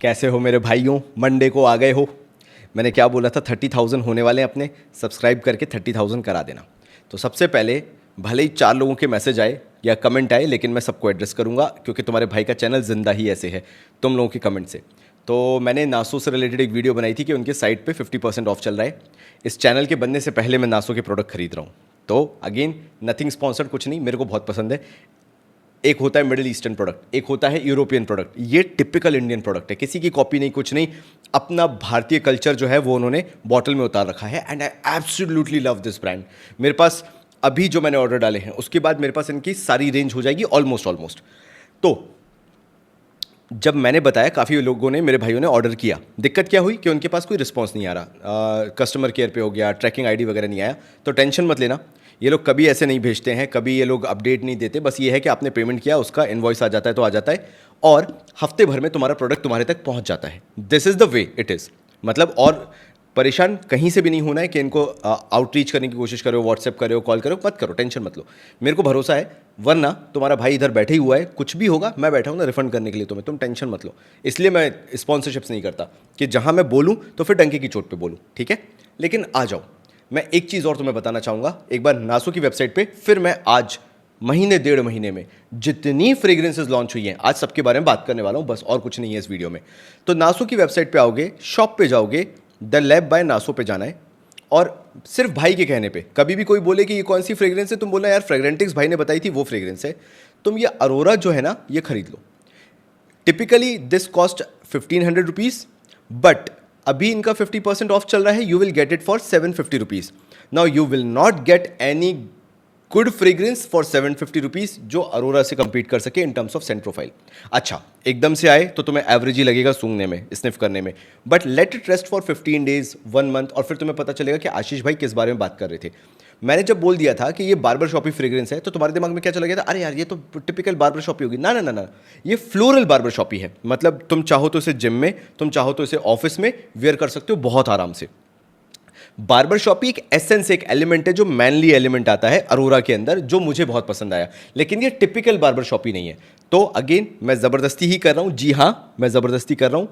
कैसे हो मेरे भाइयों? मंडे को आ गए हो। मैंने क्या बोला था, 30,000 होने वाले हैं अपने। सब्सक्राइब करके 30,000 करा देना। तो सबसे पहले भले ही 4 लोगों के मैसेज आए या कमेंट आए, लेकिन मैं सबको एड्रेस करूंगा क्योंकि तुम्हारे भाई का चैनल जिंदा ही ऐसे है, तुम लोगों के कमेंट से। तो मैंने नासो से रिलेटेड एक वीडियो बनाई थी कि उनके साइट पे 50% ऑफ चल रहा है। इस चैनल के बनने से पहले मैं नासो के प्रोडक्ट खरीद रहा हूँ। तो अगेन नथिंग स्पॉन्सर्ड, कुछ नहीं, मेरे को बहुत पसंद है। एक होता है मिडिल ईस्टर्न प्रोडक्ट, एक होता है यूरोपियन प्रोडक्ट। ये टिपिकल इंडियन प्रोडक्ट है, किसी की कॉपी नहीं, कुछ नहीं। अपना भारतीय कल्चर जो है वो उन्होंने बॉटल में उतार रखा है। And I absolutely love this brand. मेरे पास अभी जो मैंने ऑर्डर डाले हैं उसके बाद मेरे पास इनकी सारी रेंज हो जाएगी ऑलमोस्ट। तो जब मैंने बताया, काफ़ी लोगों ने, मेरे भाइयों ने ऑर्डर किया। दिक्कत क्या हुई कि उनके पास कोई रिस्पॉन्स नहीं आ रहा, कस्टमर केयर पे हो गया, ट्रैकिंग आईडी वगैरह नहीं आया। तो टेंशन मत लेना, ये लोग कभी ऐसे नहीं भेजते हैं, कभी ये लोग अपडेट नहीं देते। बस ये है कि आपने पेमेंट किया, उसका इनवॉइस आ जाता है तो आ जाता है, और हफ्ते भर में तुम्हारा प्रोडक्ट तुम्हारे तक पहुंच जाता है। This is the way it is. मतलब और परेशान कहीं से भी नहीं होना है कि इनको आउटरीच करने की कोशिश करो, व्हाट्सएप करो, कॉल करो, मत करो, टेंशन मत लो। मेरे को भरोसा है, वरना तुम्हारा भाई इधर बैठे ही हुआ है, कुछ भी होगा मैं बैठा हूँ ना रिफंड करने के लिए तुम्हें, तुम टेंशन मत लो। इसलिए मैं स्पॉन्सरशिप्स नहीं करता कि जहाँ मैं बोलूँ तो फिर डंके की चोट पे बोलूँ, ठीक है। लेकिन आ जाओ, मैं एक चीज़ और तुम्हें बताना चाहूँगा। एक बार नासो की वेबसाइट पे फिर मैं आज महीने 1.5 महीने में जितनी फ्रेग्रेंसेज लॉन्च हुई हैं, आज सबके बारे में बात करने वाला हूँ, बस और कुछ नहीं है इस वीडियो में। तो नासो की वेबसाइट पे आओगे, शॉप पे जाओगे, द लैब बाय नासो पे जाना है, और सिर्फ भाई के कहने पे कभी भी कोई बोले कि ये कौन सी फ्रेग्रेंस है, तुम बोलना यार फ्रेग्रेंटिक्स भाई ने बताई थी वो फ्रेग्रेंस है। तुम ये अरोरा जो है ना, ये खरीद लो। Typically this cost 1,500 rupees, but अभी इनका 50% ऑफ चल रहा है। You will get it for 750 rupees. Now you will not get any good fragrance for 750 rupees जो अरोरा से कंपीट कर सके in terms of scent profile. अच्छा, एकदम से आए तो तुम्हें एवरेज ही लगेगा सूंघने में, स्निफ करने में, but let it rest for 15 days, 1 month, और फिर तुम्हें पता चलेगा कि आशीष भाई किस बारे में बात कर रहे थे। मैंने जब बोल दिया था कि ये बार्बर शॉपी फ्रेग्रेंस है, तो तुम्हारे दिमाग में क्या चला गया था? अरे यार, ये तो टिपिकल बार्बर शॉपी होगी। ना ना ना ना, ये फ्लोरल बार्बर शॉपी है। मतलब तुम चाहो तो इसे जिम में, तुम चाहो तो इसे ऑफिस में वेयर कर सकते हो बहुत आराम से। बार्बर शॉपी एक एसेंस, एक एलिमेंट है, जो मैनली एलिमेंट आता है अरोरा के अंदर, जो मुझे बहुत पसंद आया। लेकिन ये टिपिकल बार्बर शॉपी नहीं है। तो अगेन मैं ज़बरदस्ती ही कर रहा हूँ, जी हाँ मैं ज़बरदस्ती कर रहा हूँ,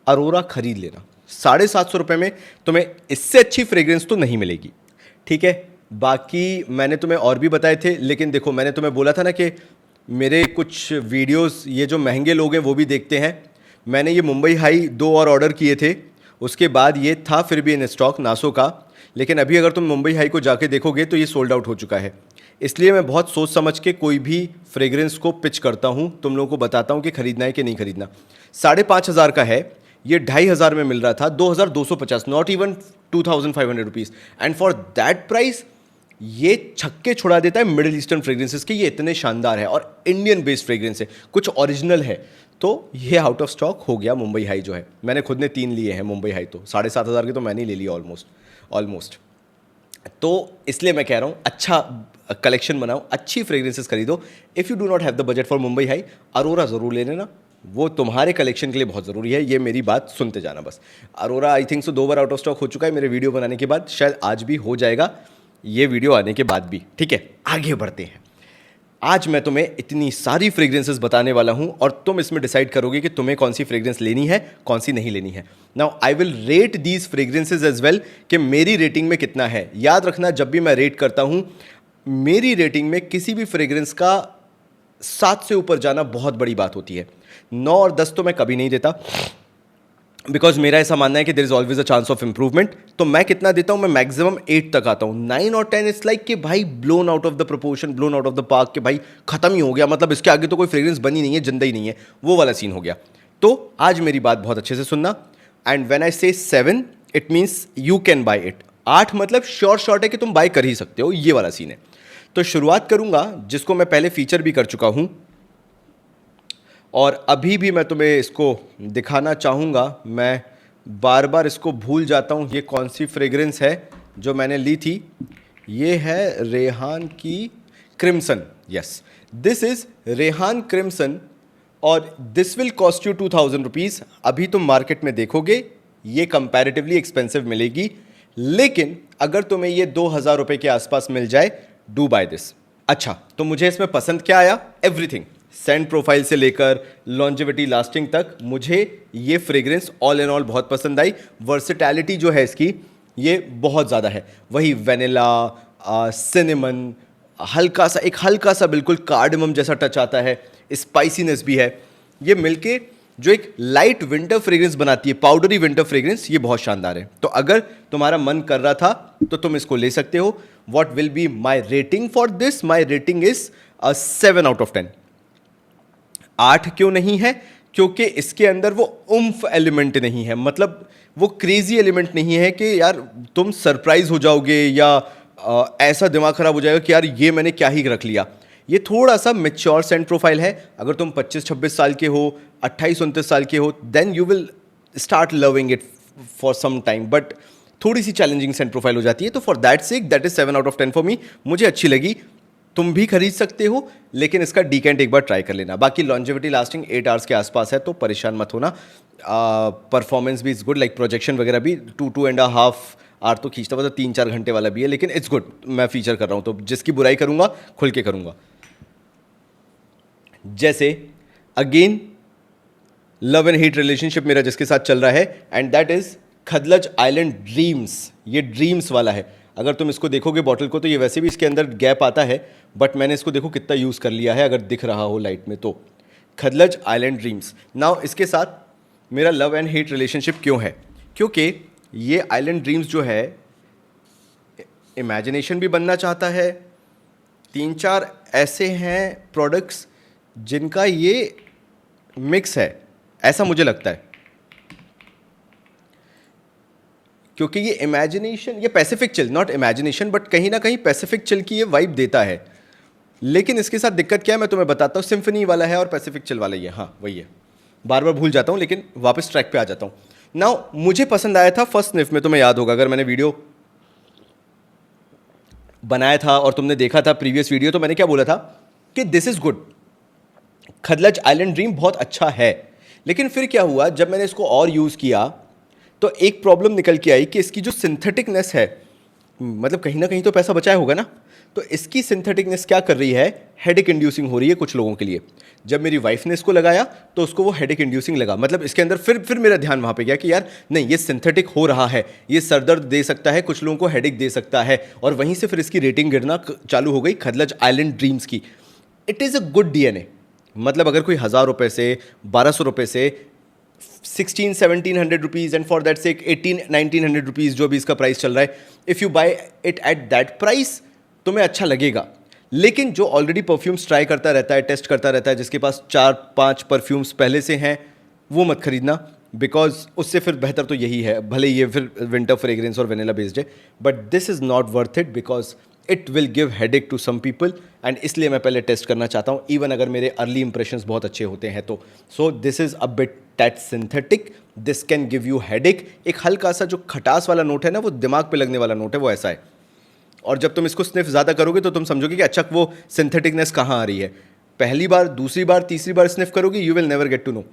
अरोरा खरीद लेना। 750 रुपये में तुम्हें इससे अच्छी फ्रेग्रेंस तो नहीं मिलेगी, ठीक है। बाकी मैंने तुम्हें और भी बताए थे, लेकिन देखो मैंने तुम्हें बोला था ना कि मेरे कुछ वीडियोस ये जो महंगे लोग हैं वो भी देखते हैं। मैंने ये मुंबई हाई 2 और ऑर्डर किए थे, उसके बाद ये था फिर भी इन स्टॉक नासो का। लेकिन अभी अगर तुम मुंबई हाई को जाके देखोगे तो ये सोल्ड आउट हो चुका है। इसलिए मैं बहुत सोच समझ के कोई भी फ्रेग्रेंस को पिच करता हूँ, तुम लोगों को बताता हूँ कि खरीदना है कि नहीं खरीदना। 5,500 का है ये, 2,500 में मिल रहा था, 2,250, not even 2,500 rupees. And for that price ये छक्के छुड़ा देता है मिडिल ईस्टर्न फ्रेग्रेंसेस के। ये इतने शानदार है और इंडियन बेस्ड फ्रेग्रेंस है, कुछ ओरिजिनल है। तो ये आउट ऑफ स्टॉक हो गया मुंबई हाई जो है। मैंने खुद ने 3 लिए हैं मुंबई हाई, तो 7,500 के तो मैंने ही ले लिया ऑलमोस्ट। तो इसलिए मैं कह रहा हूँ अच्छा कलेक्शन बनाओ, अच्छी फ्रेग्रेंसेस खरीदो। If you do not have the budget for Mumbai high, Arora ज़रूर ले लेना, वो तुम्हारे कलेक्शन के लिए बहुत ज़रूरी है। ये मेरी बात सुनते जाना बस। Arora I think so 2 bar out of stock हो चुका है मेरे वीडियो बनाने के बाद, शायद आज भी हो जाएगा ये वीडियो आने के बाद भी, ठीक है। आगे बढ़ते हैं। आज मैं तुम्हें इतनी सारी फ्रेग्रेंसेस बताने वाला हूं और तुम इसमें डिसाइड करोगे कि तुम्हें कौन सी फ्रेग्रेंस लेनी है, कौन सी नहीं लेनी है। Now I will rate these fragrances as well, कि मेरी रेटिंग में कितना है। याद रखना, जब भी मैं रेट करता हूं, मेरी रेटिंग में किसी भी फ्रेग्रेंस का 7 से ऊपर जाना बहुत बड़ी बात होती है। 9 और 10 तो मैं कभी नहीं देता, बिकॉज मेरा ऐसा मानना है कि there is always a chance of improvement. तो मैं कितना देता हूं? मैं मैक्सिमम 8 तक आता हूं। 9 और 10 इट्स लाइक कि भाई blown out of the proportion, blown out of the park, कि भाई खत्म ही हो गया, मतलब इसके आगे तो कोई फ्रेग्रेंस बनी नहीं है, जिंदा ही नहीं है, वो वाला सीन हो गया। तो आज मेरी बात बहुत अच्छे से सुनना। एंड व्हेन आई से 7 it means you can bye it. 8 मतलब श्योर शॉर्ट है कि तुम बाय कर ही सकते हो, ये वाला सीन है। तो शुरुआत करूंगा जिसको मैं पहले फीचर भी कर चुका हूं, और अभी भी मैं तुम्हें इसको दिखाना चाहूँगा। मैं बार बार इसको भूल जाता हूँ, ये कौन सी फ्रेग्रेंस है जो मैंने ली थी। ये है रेहान की crimson. Yes, this is Rehan crimson, और this will cost you 2,000 rupees. अभी तुम मार्केट में देखोगे ये कंपैरेटिवली एक्सपेंसिव मिलेगी, लेकिन अगर तुम्हें ये 2,000 रुपये के आसपास मिल जाए, डू बाय दिस। अच्छा, तो मुझे इसमें पसंद क्या आया? एवरीथिंग। सेंट प्रोफाइल से लेकर लॉन्जेविटी लास्टिंग तक मुझे ये फ्रेग्रेंस ऑल इन ऑल बहुत पसंद आई। वर्सेटैलिटी जो है इसकी ये बहुत ज़्यादा है। वही वेनिला, सिनेमन, हल्का सा बिल्कुल कार्डमम जैसा टच आता है, स्पाइसीनेस भी है। ये मिलके जो एक लाइट विंटर फ्रेग्रेंस बनाती है, पाउडरी विंटर फ्रेग्रेंस, ये बहुत शानदार है। तो अगर तुम्हारा मन कर रहा था तो तुम इसको ले सकते हो। What will be my rating for this? My rating is 7 out of 10। 8 क्यों नहीं है? क्योंकि इसके अंदर वो उम्फ एलिमेंट नहीं है, मतलब वो क्रेजी एलिमेंट नहीं है कि यार तुम सरप्राइज हो जाओगे या ऐसा दिमाग खराब हो जाएगा कि यार ये मैंने क्या ही रख लिया। ये थोड़ा सा मेच्योर सेंट प्रोफाइल है। अगर तुम 25-26 साल के हो, 28-29 साल के हो, then you will start loving it for some time, but थोड़ी सी चैलेंजिंग सेंट प्रोफाइल हो जाती है। तो for that sake that is 7 out of 10 for me. मुझे अच्छी लगी, तुम भी खरीद सकते हो, लेकिन इसका डीकेंट एक बार ट्राई कर लेना। बाकी लॉन्जेविटी लास्टिंग 8 आवर्स के आसपास है, तो परेशान मत होना। परफॉर्मेंस भी इज गुड, लाइक प्रोजेक्शन वगैरह भी 2-2.5 आवर तो खींचता हुआ, तो 3-4 घंटे वाला भी है, लेकिन इट्स गुड। मैं फीचर कर रहा हूँ तो जिसकी बुराई करूँगा खुल के करूँगा। जैसे again love and hate relationship मेरा जिसके साथ चल रहा है, and that is Khadlaj island dreams. ये ड्रीम्स वाला है। अगर तुम इसको देखोगे बॉटल को, तो ये वैसे भी इसके अंदर गैप आता है, बट मैंने इसको देखो कितना यूज़ कर लिया है, अगर दिख रहा हो लाइट में तो। खदलज आइलैंड ड्रीम्स। नाउ इसके साथ मेरा लव एंड हेट रिलेशनशिप क्यों है? क्योंकि ये आइलैंड ड्रीम्स जो है, इमेजिनेशन भी बनना चाहता है। 3-4 ऐसे हैं प्रोडक्ट्स जिनका ये मिक्स है, ऐसा मुझे लगता है। क्योंकि ये इमेजिनेशन, ये Pacific chill, not imagination, but कहीं ना कहीं पैसिफिक चिल की ये वाइब देता है। लेकिन इसके साथ दिक्कत क्या है मैं तुम्हें बताता हूँ। सिम्फनी वाला है और पैसिफिक चिल वाला ही है। हाँ वही है, बार बार भूल जाता हूँ, लेकिन वापस ट्रैक पे आ जाता हूँ। नाउ मुझे पसंद आया था फर्स्ट स्निफ में, तुम्हें याद होगा अगर मैंने वीडियो बनाया था और तुमने देखा था प्रीवियस वीडियो, तो मैंने क्या बोला था कि this is good, Khadlaj island dream बहुत अच्छा है। लेकिन फिर क्या हुआ, जब मैंने इसको और यूज़ किया तो एक प्रॉब्लम निकल के आई कि इसकी जो सिंथेटिकनेस है, मतलब कहीं ना कहीं तो पैसा बचाया होगा ना, तो इसकी सिंथेटिकनेस क्या कर रही है, हेडेक इंड्यूसिंग हो रही है कुछ लोगों के लिए। जब मेरी वाइफ ने इसको लगाया तो उसको वो हेडेक इंड्यूसिंग लगा, मतलब इसके अंदर फिर मेरा ध्यान वहाँ पे गया कि यार नहीं, ये सिंथेटिक हो रहा है, ये सरदर्द दे सकता है, कुछ लोगों को हेडेक दे सकता है। और वहीं से फिर इसकी रेटिंग गिरना चालू हो गई खदलज आइलैंड ड्रीम्स की। It is a good DNA, मतलब अगर कोई 1000 रुपये से, 1200 रुपये से 1600-1700 rupees, and for that sake 1800-1900 rupees जो भी इसका प्राइस चल रहा है, if you buy it at that price तुम्हें अच्छा लगेगा। लेकिन जो ऑलरेडी परफ्यूम्स ट्राई करता रहता है, टेस्ट करता रहता है, जिसके पास 4-5 परफ्यूम्स पहले से हैं, वो मत खरीदना, बिकॉज उससे फिर बेहतर तो यही है, भले ये फिर विंटर फ्रेग्रेंस और वेनिला बेस्ड है, but this is not worth it because it will give headache to some people, and इसलिए मैं पहले टेस्ट करना चाहता हूँ, इवन अगर मेरे अर्ली इंप्रेशंस बहुत अच्छे होते हैं तो। So this is a bit tad synthetic, this can give you headache. एक हल्का सा जो खटास वाला नोट है ना, वो दिमाग पे लगने वाला नोट है, वो ऐसा है। और जब तुम इसको स्निफ ज़्यादा करोगे तो तुम समझोगे कि अच्छा वो सिंथेटिकनेस कहाँ आ रही है। पहली बार, दूसरी बार, तीसरी बार स्निफ करोगे, you will never get to know.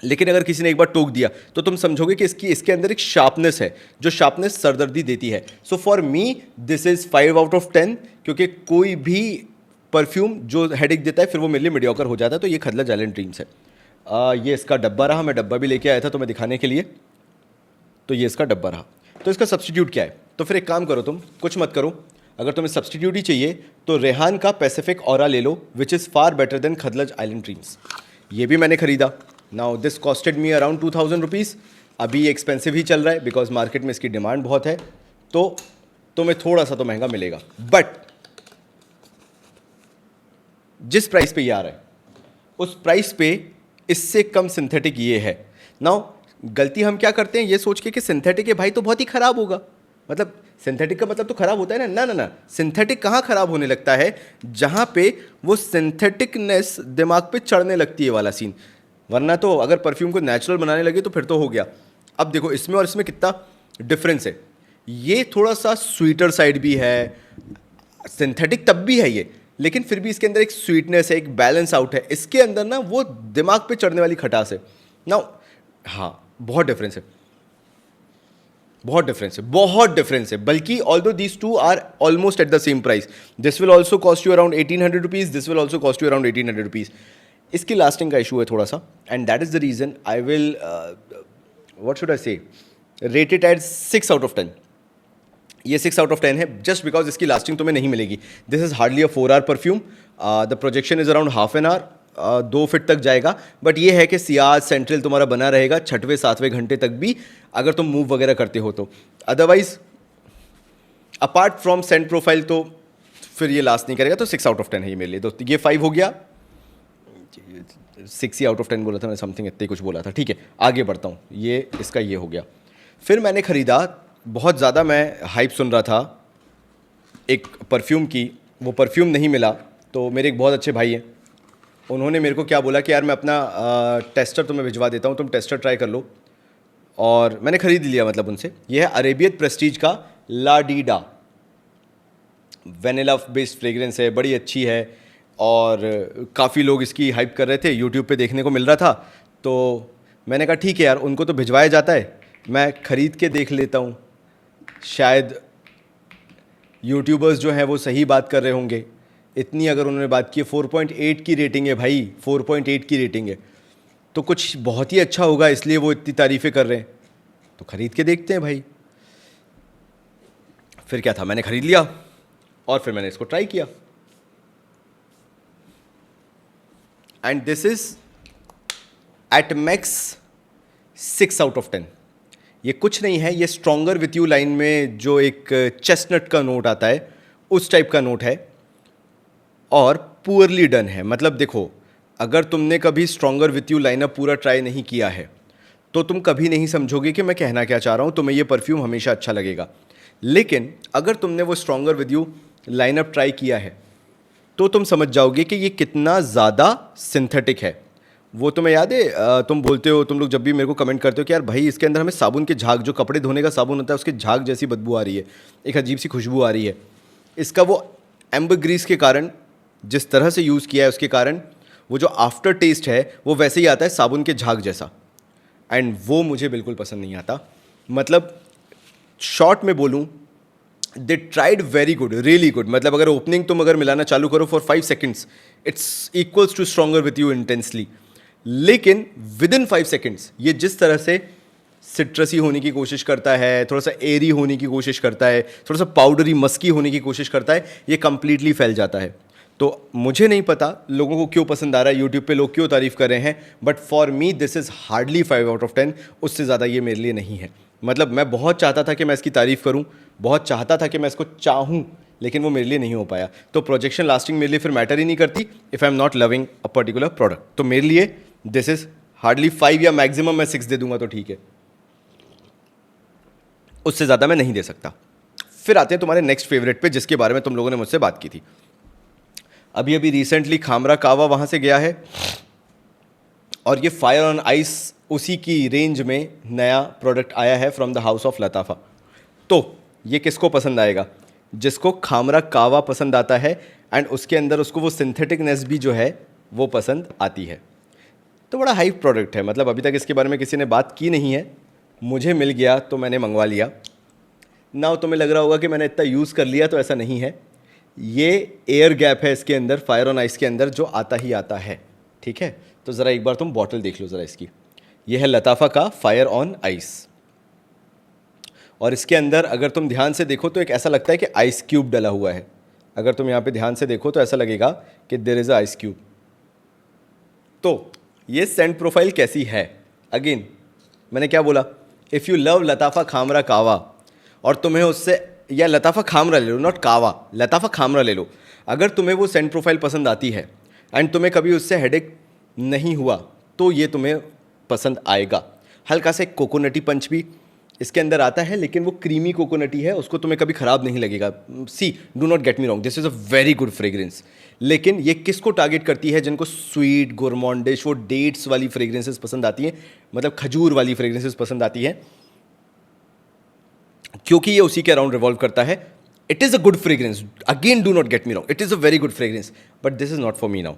लेकिन अगर किसी ने एक बार टोक दिया तो तुम समझोगे कि इसके अंदर एक शार्पनेस है, जो शार्पनेस सरदर्दी देती है। So for me this is 5 out of 10, क्योंकि कोई भी परफ्यूम जो हेडेक देता है फिर वो मेरे लिए मीडियोकर हो जाता है। तो ये खदलज आइलैंड ड्रीम्स है। ये इसका डब्बा रहा, मैं डब्बा भी लेके आया था तुम्हें दिखाने के लिए। तो ये इसका डब्बा रहा। तो इसका सब्स्टिट्यूट क्या है? तो फिर एक काम करो, तुम कुछ मत करो, अगर तुम्हें सब्स्टिट्यूट ही चाहिए तो रेहान का पैसिफिक ऑरा ले लो, which is far better than Khadlaj island dreams. ये भी मैंने खरीदा। Now this costed me around 2000 rupees. अभी एक्सपेंसिव ही चल रहा है बिकॉज मार्केट में इसकी डिमांड बहुत है, तो तुम्हें थोड़ा सा तो महंगा मिलेगा, बट जिस प्राइस पे ये आ रहा है उस प्राइस पे इससे कम सिंथेटिक ये है। नाउ गलती हम क्या करते हैं, ये सोच के कि सिंथेटिक है भाई तो बहुत ही खराब होगा, मतलब सिंथेटिक का मतलब तो खराब होता है ना। ना ना, सिंथेटिक कहाँ खराब होने लगता है, जहाँ पे वो सिंथेटिकनेस दिमाग पे चढ़ने लगती है वाला सीन। वरना तो अगर परफ्यूम को नेचुरल बनाने लगे तो फिर तो हो गया। अब देखो इसमें और इसमें कितना डिफरेंस है। ये थोड़ा सा स्वीटर साइड भी है, सिंथेटिक तब भी है ये, लेकिन फिर भी इसके अंदर एक स्वीटनेस है, एक बैलेंस आउट है। इसके अंदर ना वो दिमाग पे चढ़ने वाली खटास है ना। हाँ बहुत डिफरेंस है। बहुत डिफरेंस है, बहुत डिफरेंस है। बल्कि although these two are almost at the same price, this will also cost you around 1800 rupees, this will also cost you around 1800 rupees. इसकी लास्टिंग का इशू है थोड़ा सा, and that is the reason I will what should I say rate it at 6 out of 10। ये 6 out of 10 है just because इसकी lasting तुम्हें नहीं मिलेगी। This is hardly a 4 hour perfume, the projection is around half an hour, 2 feet तक जाएगा। But ये है कि सियाज सेंट्रल तुम्हारा बना रहेगा 6वें 7वें घंटे तक भी, अगर तुम मूव वगैरह करते हो तो। Otherwise apart from Saint profile तो फिर ये लास्ट नहीं करेगा। तो 6 आउट ऑफ 10 है ये मेरे लिए। तो ये 5 हो गया, 6 ही आउट ऑफ 10 बोला था मैं, समथिंग इतने कुछ बोला था। ठीक है, आगे बढ़ता हूँ। ये इसका ये हो गया। फिर मैंने ख़रीदा, बहुत ज़्यादा मैं हाइप सुन रहा था एक परफ्यूम की, वो परफ्यूम नहीं मिला। तो मेरे एक बहुत अच्छे भाई हैं, उन्होंने मेरे को क्या बोला कि यार मैं अपना टेस्टर तुम्हें भिजवा देता हूँ, तुम टेस्टर ट्राई कर लो। और मैंने ख़रीद लिया मतलब उनसे। ये है अरेबियत प्रेस्टीज का ला डीडा, वेनिला बेस्ड फ्रेग्रेंस है, बड़ी अच्छी है। और काफ़ी लोग इसकी हाइप कर रहे थे, यूट्यूब पे देखने को मिल रहा था। तो मैंने कहा ठीक है यार, उनको तो भिजवाया जाता है, मैं ख़रीद के देख लेता हूँ, शायद यूट्यूबर्स जो हैं वो सही बात कर रहे होंगे। इतनी अगर उन्होंने बात की है, 4.8 की रेटिंग है भाई, 4.8 की रेटिंग है, तो कुछ बहुत ही अच्छा होगा, इसलिए वो इतनी तारीफ़ें कर रहे हैं। तो ख़रीद के देखते हैं भाई। फिर क्या था, मैंने ख़रीद लिया और फिर मैंने इसको ट्राई किया। And this is at max 6 out of 10। ये कुछ नहीं है, ये स्ट्रॉन्गर विथ यू लाइन में जो एक चेस्टनट का नोट आता है, उस टाइप का नोट है, और पुअरली डन है। मतलब देखो, अगर तुमने कभी स्ट्रॉन्गर विथ यू लाइनअप पूरा ट्राई नहीं किया है तो तुम कभी नहीं समझोगे कि मैं कहना क्या चाह रहा हूँ, तुम्हें ये परफ्यूम हमेशा अच्छा लगेगा। लेकिन अगर तुमने वो stronger with you lineup try किया है तो तुम समझ जाओगे कि ये कितना ज़्यादा सिंथेटिक है। वो तुम्हें याद है, तुम बोलते हो, तुम लोग जब भी मेरे को कमेंट करते हो कि यार भाई इसके अंदर हमें साबुन के झाग, जो कपड़े धोने का साबुन होता है उसके झाग जैसी बदबू आ रही है, एक अजीब सी खुशबू आ रही है। इसका वो एम्बरग्रीस के कारण, जिस तरह से यूज़ किया है उसके कारण, वो जो आफ्टर टेस्ट है वो वैसे ही आता है साबुन के झाग जैसा। एंड वो मुझे बिल्कुल पसंद नहीं आता। मतलब शॉर्ट में बोलूँ, they tried very good, really good. मतलब अगर ओपनिंग तुम अगर मिलाना चालू करो for 5 seconds, it's equals to stronger with you intensely. लेकिन विद इन 5 सेकेंड्स ये जिस तरह से सिट्रसी होने की कोशिश करता है, थोड़ा सा एरी होने की कोशिश करता है, थोड़ा सा पाउडरी मस्की होने की कोशिश करता है, ये कंप्लीटली फैल जाता है। तो मुझे नहीं पता लोगों को क्यों पसंद आ रहा है, यूट्यूब पे लोग क्यों तारीफ़ कर रहे हैं, but for me this is hardly 5 out of 10। उससे ज़्यादा ये मेरे लिए नहीं है। मतलब मैं बहुत चाहता था कि मैं इसकी तारीफ़ करूं, बहुत चाहता था कि मैं इसको चाहूं, लेकिन वो मेरे लिए नहीं हो पाया। तो प्रोजेक्शन लास्टिंग मेरे लिए फिर मैटर ही नहीं करती if I am not loving a particular product. तो मेरे लिए दिस इज़ हार्डली 5, या मैक्सिमम मैं 6 दे दूंगा तो ठीक है, उससे ज़्यादा मैं नहीं दे सकता। फिर आते हैं तुम्हारे नेक्स्ट फेवरेट पे, जिसके बारे में तुम लोगों ने मुझसे बात की थी। अभी अभी रिसेंटली खामरा कावा वहाँ से गया है, और ये फायर ऑन आइस उसी की रेंज में नया प्रोडक्ट आया है फ्रॉम द हाउस ऑफ लताफ़ा। तो ये किसको पसंद आएगा? जिसको खामरा कावा पसंद आता है एंड उसके अंदर उसको वो सिंथेटिकनेस भी जो है वो पसंद आती है। तो बड़ा हाइप प्रोडक्ट है। मतलब अभी तक इसके बारे में किसी ने बात की नहीं है, मुझे मिल गया तो मैंने मंगवा लिया। ना तुम्हें लग रहा होगा कि मैंने इतना यूज़ कर लिया, तो ऐसा नहीं है। ये एयर गैप है इसके अंदर, फायर ऑन आइस के अंदर, जो आता ही आता है। ठीक है, तो ज़रा एक बार तुम बॉटल देख लो ज़रा इसकी। ये है लताफ़ा का फायर ऑन आइस, और इसके अंदर अगर तुम ध्यान से देखो तो एक ऐसा लगता है कि आइस क्यूब डला हुआ है। अगर तुम यहाँ पे ध्यान से देखो तो ऐसा लगेगा कि there is a ice cube. तो ये सेंट प्रोफाइल कैसी है? अगेन मैंने क्या बोला, इफ़ यू लव लताफ़ा खामरा कावा, और तुम्हें उससे, या लताफ़ा खामरा ले लो, नॉट कावा, लताफ़ा खामरा ले लो। अगर तुम्हें वो सेंट प्रोफाइल पसंद आती है एंड तुम्हें कभी उससे हेडेक नहीं हुआ, तो ये तुम्हें पसंद आएगा। हल्का सा एक कोकोनटी पंच भी इसके अंदर आता है, लेकिन वो क्रीमी कोकोनटी है, उसको तुम्हें कभी ख़राब नहीं लगेगा। See, do not get me wrong, this is a very good fragrance. लेकिन ये किसको टारगेट करती है? जिनको स्वीट, गोरमॉन्डिश, वो डेट्स वाली फ्रेग्रेंसेस पसंद आती हैं, मतलब खजूर वाली फ्रेग्रेंसेस पसंद आती हैं, क्योंकि ये उसी के अराउंड रिवॉल्व करता है। It is a good fragrance, again do not get me wrong, it is a very good fragrance, but this is not for me now.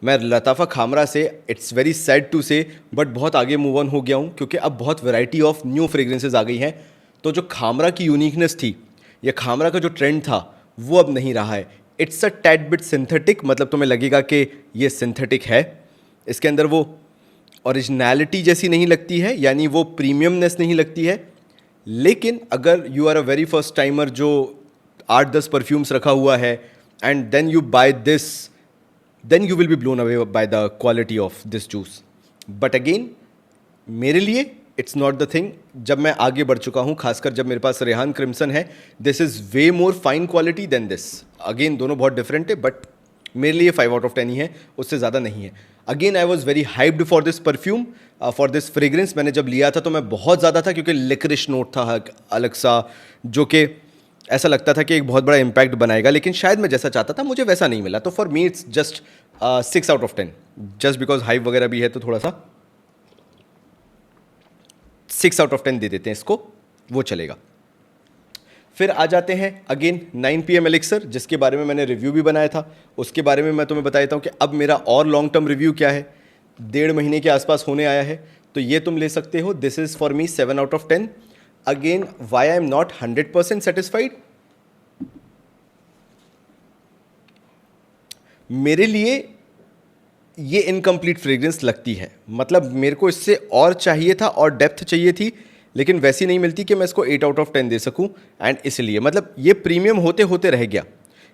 मैं लताफ़ा खामरा से, इट्स वेरी सैड टू से, बट बहुत आगे move on हो गया हूँ, क्योंकि अब बहुत वैरायटी ऑफ न्यू फ्रेग्रेंसेज आ गई हैं। तो जो खामरा की यूनिकनेस थी या खामरा का जो ट्रेंड था वो अब नहीं रहा है। It's a tad bit synthetic, मतलब तुम्हें लगेगा कि ये सिंथेटिक है, इसके अंदर वो ओरिजिनलिटी जैसी नहीं लगती है, यानी वो प्रीमियमनेस नहीं लगती है। लेकिन अगर you are a very first timer जो 8-10 परफ्यूम्स रखा हुआ है and then you buy this, then you will be blown away by the quality of this juice. But again मेरे लिए इट्स नॉट द थिंग। जब मैं आगे बढ़ चुका हूँ, खासकर जब मेरे पास रेहान क्रिम्सन है, this is way more fine quality than this. Again दोनों बहुत डिफरेंट है, बट मेरे लिए 5 आउट ऑफ 10 ही है, उससे ज़्यादा नहीं है। Again I was very hyped for this perfume, for this fragrance. मैंने जब लिया था तो मैं बहुत ज़्यादा था, क्योंकि लिक्रिश नोट था अलग सा, जो कि ऐसा लगता था कि एक बहुत बड़ा इम्पैक्ट बनाएगा, लेकिन शायद मैं जैसा चाहता था मुझे वैसा नहीं मिला। तो for me it's just 6 out of 10, just because hype वगैरह भी है, तो थोड़ा सा 6 आउट ऑफ 10 दे देते हैं इसको, वो चलेगा। फिर आ जाते हैं अगेन 9 PM एलिक्सर, जिसके बारे में मैंने रिव्यू भी बनाया था। उसके बारे में मैं तुम्हें बता देता हूँ कि अब मेरा और लॉन्ग टर्म रिव्यू क्या है, 1.5 महीने के आसपास होने आया है, तो ये तुम ले सकते हो। This is for me 7 out of 10। Again why I am not 100% satisfied, मेरे लिए ये इनकम्प्लीट फ्रेग्रेंस लगती है। मतलब मेरे को इससे और चाहिए था और डेप्थ चाहिए थी, लेकिन वैसी नहीं मिलती कि मैं इसको 8 आउट ऑफ 10 दे सकूं। एंड इसलिए मतलब ये प्रीमियम होते होते रह गया।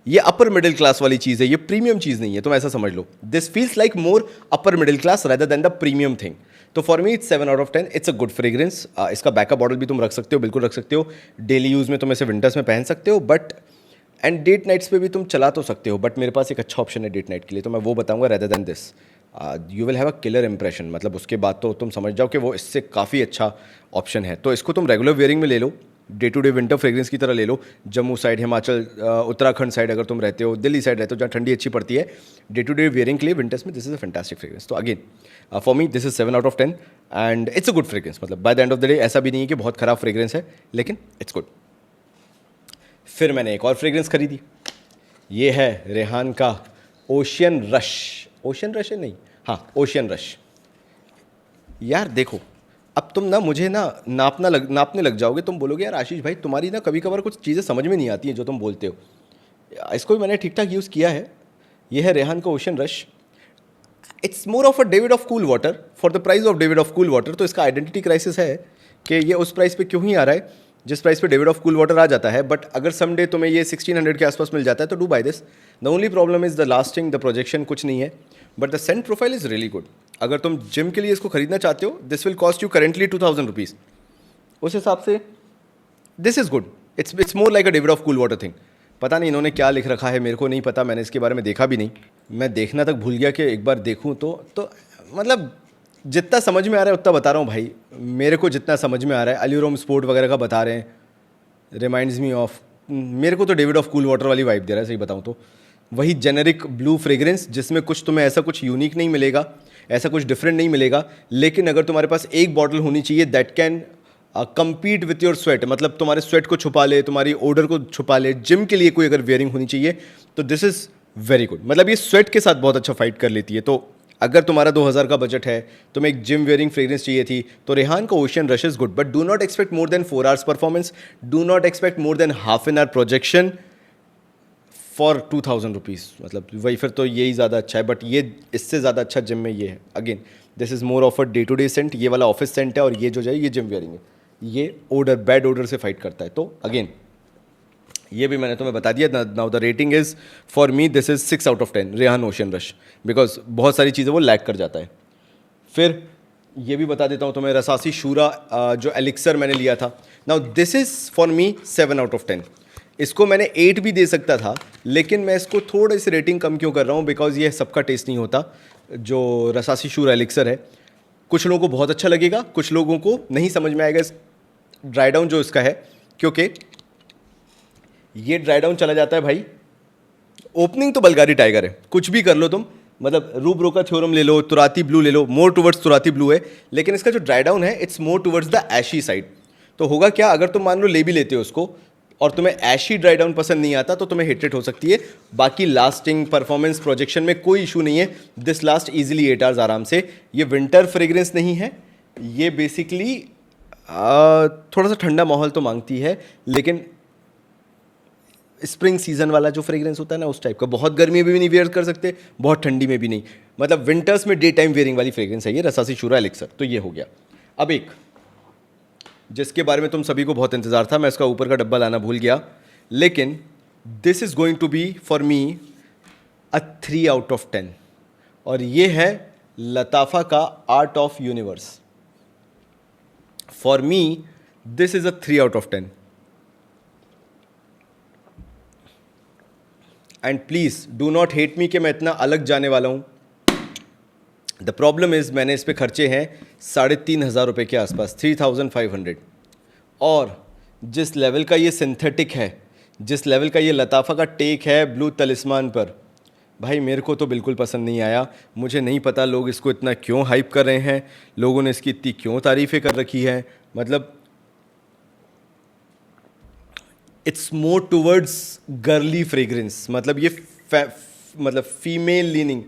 ये अपर मिडिल क्लास वाली चीज़ है, ये प्रीमियम चीज़ नहीं है, तुम ऐसा समझ लो। This feels like more upper middle class rather than the premium thing. तो for me it's 7 out of 10। It's a good fragrance. इसका बैकअप बॉटल भी तुम रख सकते हो, बिल्कुल रख सकते हो। डेली यूज़ में तुम इसे विंटर्स में पहन सकते हो, बट एंड डेट नाइट्स पे भी तुम चला तो सकते हो। बट मेरे पास एक अच्छा ऑप्शन है डेट नाइट के लिए, तो मैं वो बताऊंगा rather than this. You will have a killer impression, मतलब उसके बाद तो तुम समझ जाओ कि वो इससे काफ़ी अच्छा ऑप्शन है। तो इसको तुम रेगुलर वेयरिंग में ले लो, day to day winter fragrance की तरह ले लो। जम्मू साइड, हिमाचल, उत्तराखंड साइड अगर तुम रहते हो, दिल्ली साइड रहते हो जहाँ ठंडी अच्छी पड़ती है, डे टू डे वेयरिंग के लिए विंटर्स में this is a fantastic fragrance. तो again for me this is 7 out of 10 and it's a good fragrance. मतलब by the end of the day ऐसा भी नहीं है कि बहुत खराब फ्रेग्रेंस है, लेकिन इट्स गुड। फिर मैंने एक और फ्रेग्रेंस खरीदी, ये है रेहान का ओशियन रश। ओशियन रश है नहीं, हाँ ओशियन रश। यार देखो, अब तुम ना मुझे ना नापने लग जाओगे। तुम बोलोगे यार आशीष भाई तुम्हारी ना कभी कभार कुछ चीज़ें समझ में नहीं आती हैं जो तुम बोलते हो। इसको भी मैंने ठीक ठाक यूज़ किया है। ये है रेहान का ocean rush. It's more of a Davidoff cool water for the price of David of cool water. तो इसका आइडेंटिटी क्राइसिस है कि ये उस प्राइस पे क्यों ही आ रहा है जिस प्राइस पे डेविड ऑफ कूल वाटर आ जाता है। बट अगर समडे तुम्हें ये 1600 के आसपास मिल जाता है तो do buy this. The only problem is the lasting, the projection कुछ नहीं है, but the scent profile is really good. अगर तुम जिम के लिए इसको खरीदना चाहते हो, this will cost you currently 2000 rupees. उस हिसाब से this is good. It's more like a Davidoff cool water thing. पता नहीं इन्होंने क्या लिख रखा है, मेरे को नहीं पता, मैंने इसके बारे में देखा भी नहीं। मैं देखना तक भूल गया कि एक बार देखूं तो मतलब जितना समझ में आ रहा है उतना बता रहा हूँ भाई। मेरे को जितना समझ में आ रहा है, अल्यूरोम स्पोर्ट वगैरह का बता रहे हैं, रिमाइंड्स मी ऑफ, मेरे को तो डेविड ऑफ कूल वाटर वाली वाइब दे रहा है सही बताऊँ तो। वही जेनेरिक ब्लू फ्रेग्रेंस जिसमें कुछ तुम्हें ऐसा कुछ यूनिक नहीं मिलेगा, ऐसा कुछ डिफरेंट नहीं मिलेगा, लेकिन अगर तुम्हारे पास एक बॉटल होनी चाहिए that can compete with your sweat, मतलब तुम्हारे स्वेट को छुपा ले, तुम्हारी ओडर को छुपा ले, जिम के लिए कोई अगर वेयरिंग होनी चाहिए तो दिस इज़ वेरी गुड। मतलब ये स्वेट के साथ बहुत अच्छा फाइट कर लेती है। तो अगर तुम्हारा 2000 का बजट है, तुम्हें एक जिम वेयरिंग फ्रेग्रेंस चाहिए थी, तो रेहान का ocean rush is good, but do not expect more than 4 hours performance, do not expect more than half an our projection for 2000 rupees. मतलब वही फिर तो यही ज़्यादा अच्छा है, बट ये इससे ज़्यादा अच्छा जिम में ये है। Again this is more of a day to day scent, ये वाला ऑफिस सेंट है, और ये जो जाए ये जिम वेयरिंग है, ये ओडर बैड ओडर से फाइट करता है। तो अगेन ये भी मैंने तुम्हें बता दिया। Now the rating is for me this is 6 out of 10 Rehan ocean rush, because बहुत सारी चीज़ें वो लैक कर जाता है। फिर ये भी बता देता हूँ तुम्हें, रसासी शूरा जो एलिक्सर मैंने लिया था, now this is for me 7 out of 10। इसको मैंने 8 भी दे सकता था, लेकिन मैं इसको थोड़ी सी रेटिंग कम क्यों कर रहा हूँ, बिकॉज ये सबका टेस्ट नहीं होता। जो रसासी शूरा एलिक्सर है, कुछ लोगों को बहुत अच्छा लगेगा, कुछ लोगों को नहीं समझ में आएगा इस ड्राई डाउन जो इसका है, क्योंकि ये ड्राई डाउन चला जाता है भाई। ओपनिंग तो बल्गारी टाइगर है, कुछ भी कर लो तुम, मतलब रूब्रो का थ्योरम ले लो, तुराती ब्लू ले लो, मोर टुवर्ड्स तुराती ब्लू है, लेकिन इसका जो ड्राई डाउन है it's more towards the ashy side. तो होगा क्या, अगर तुम मान लो ले भी लेते हो उसको और तुम्हें एशी ड्राई डाउन पसंद नहीं आता, तो तुम्हें हिट रेट हो सकती है। बाकी लास्टिंग, परफॉर्मेंस, प्रोजेक्शन में कोई इशू नहीं है। दिस लास्ट इजीली 8 आवर्स आराम से। ये विंटर फ्रेग्रेंस नहीं है, ये बेसिकली थोड़ा सा ठंडा माहौल तो मांगती है, लेकिन स्प्रिंग सीजन वाला जो फ्रेग्रेंस होता है ना उस टाइप का। बहुत गर्मी में भी नहीं वेयर कर सकते, बहुत ठंडी में भी नहीं, मतलब विंटर्स में डे टाइम वेयरिंग वाली फ्रेग्रेंस है ये रसासी शूरा एलिक्सर। तो ये हो गया। अब एक जिसके बारे में तुम सभी को बहुत इंतजार था, मैं इसका ऊपर का डब्बा लाना भूल गया, लेकिन this is going to be for me a 3 out of 10, और ये है लताफा का art of universe. For me this is a 3 out of 10। And please do not hate me कि मैं इतना अलग जाने वाला हूं। द प्रॉब्लम इज मैंने इस पे खर्चे हैं 3,500 रुपये के आसपास, 3,500, और जिस लेवल का ये सिंथेटिक है, जिस लेवल का ये लताफ़ा का टेक है ब्लू तलिस्मान पर, भाई मेरे को तो बिल्कुल पसंद नहीं आया। मुझे नहीं पता लोग इसको इतना क्यों हाइप कर रहे हैं, लोगों ने इसकी इतनी क्यों तारीफ़ें कर रखी है। मतलब it's more towards girly fragrance, मतलब ये मतलब फीमेल लीनिंग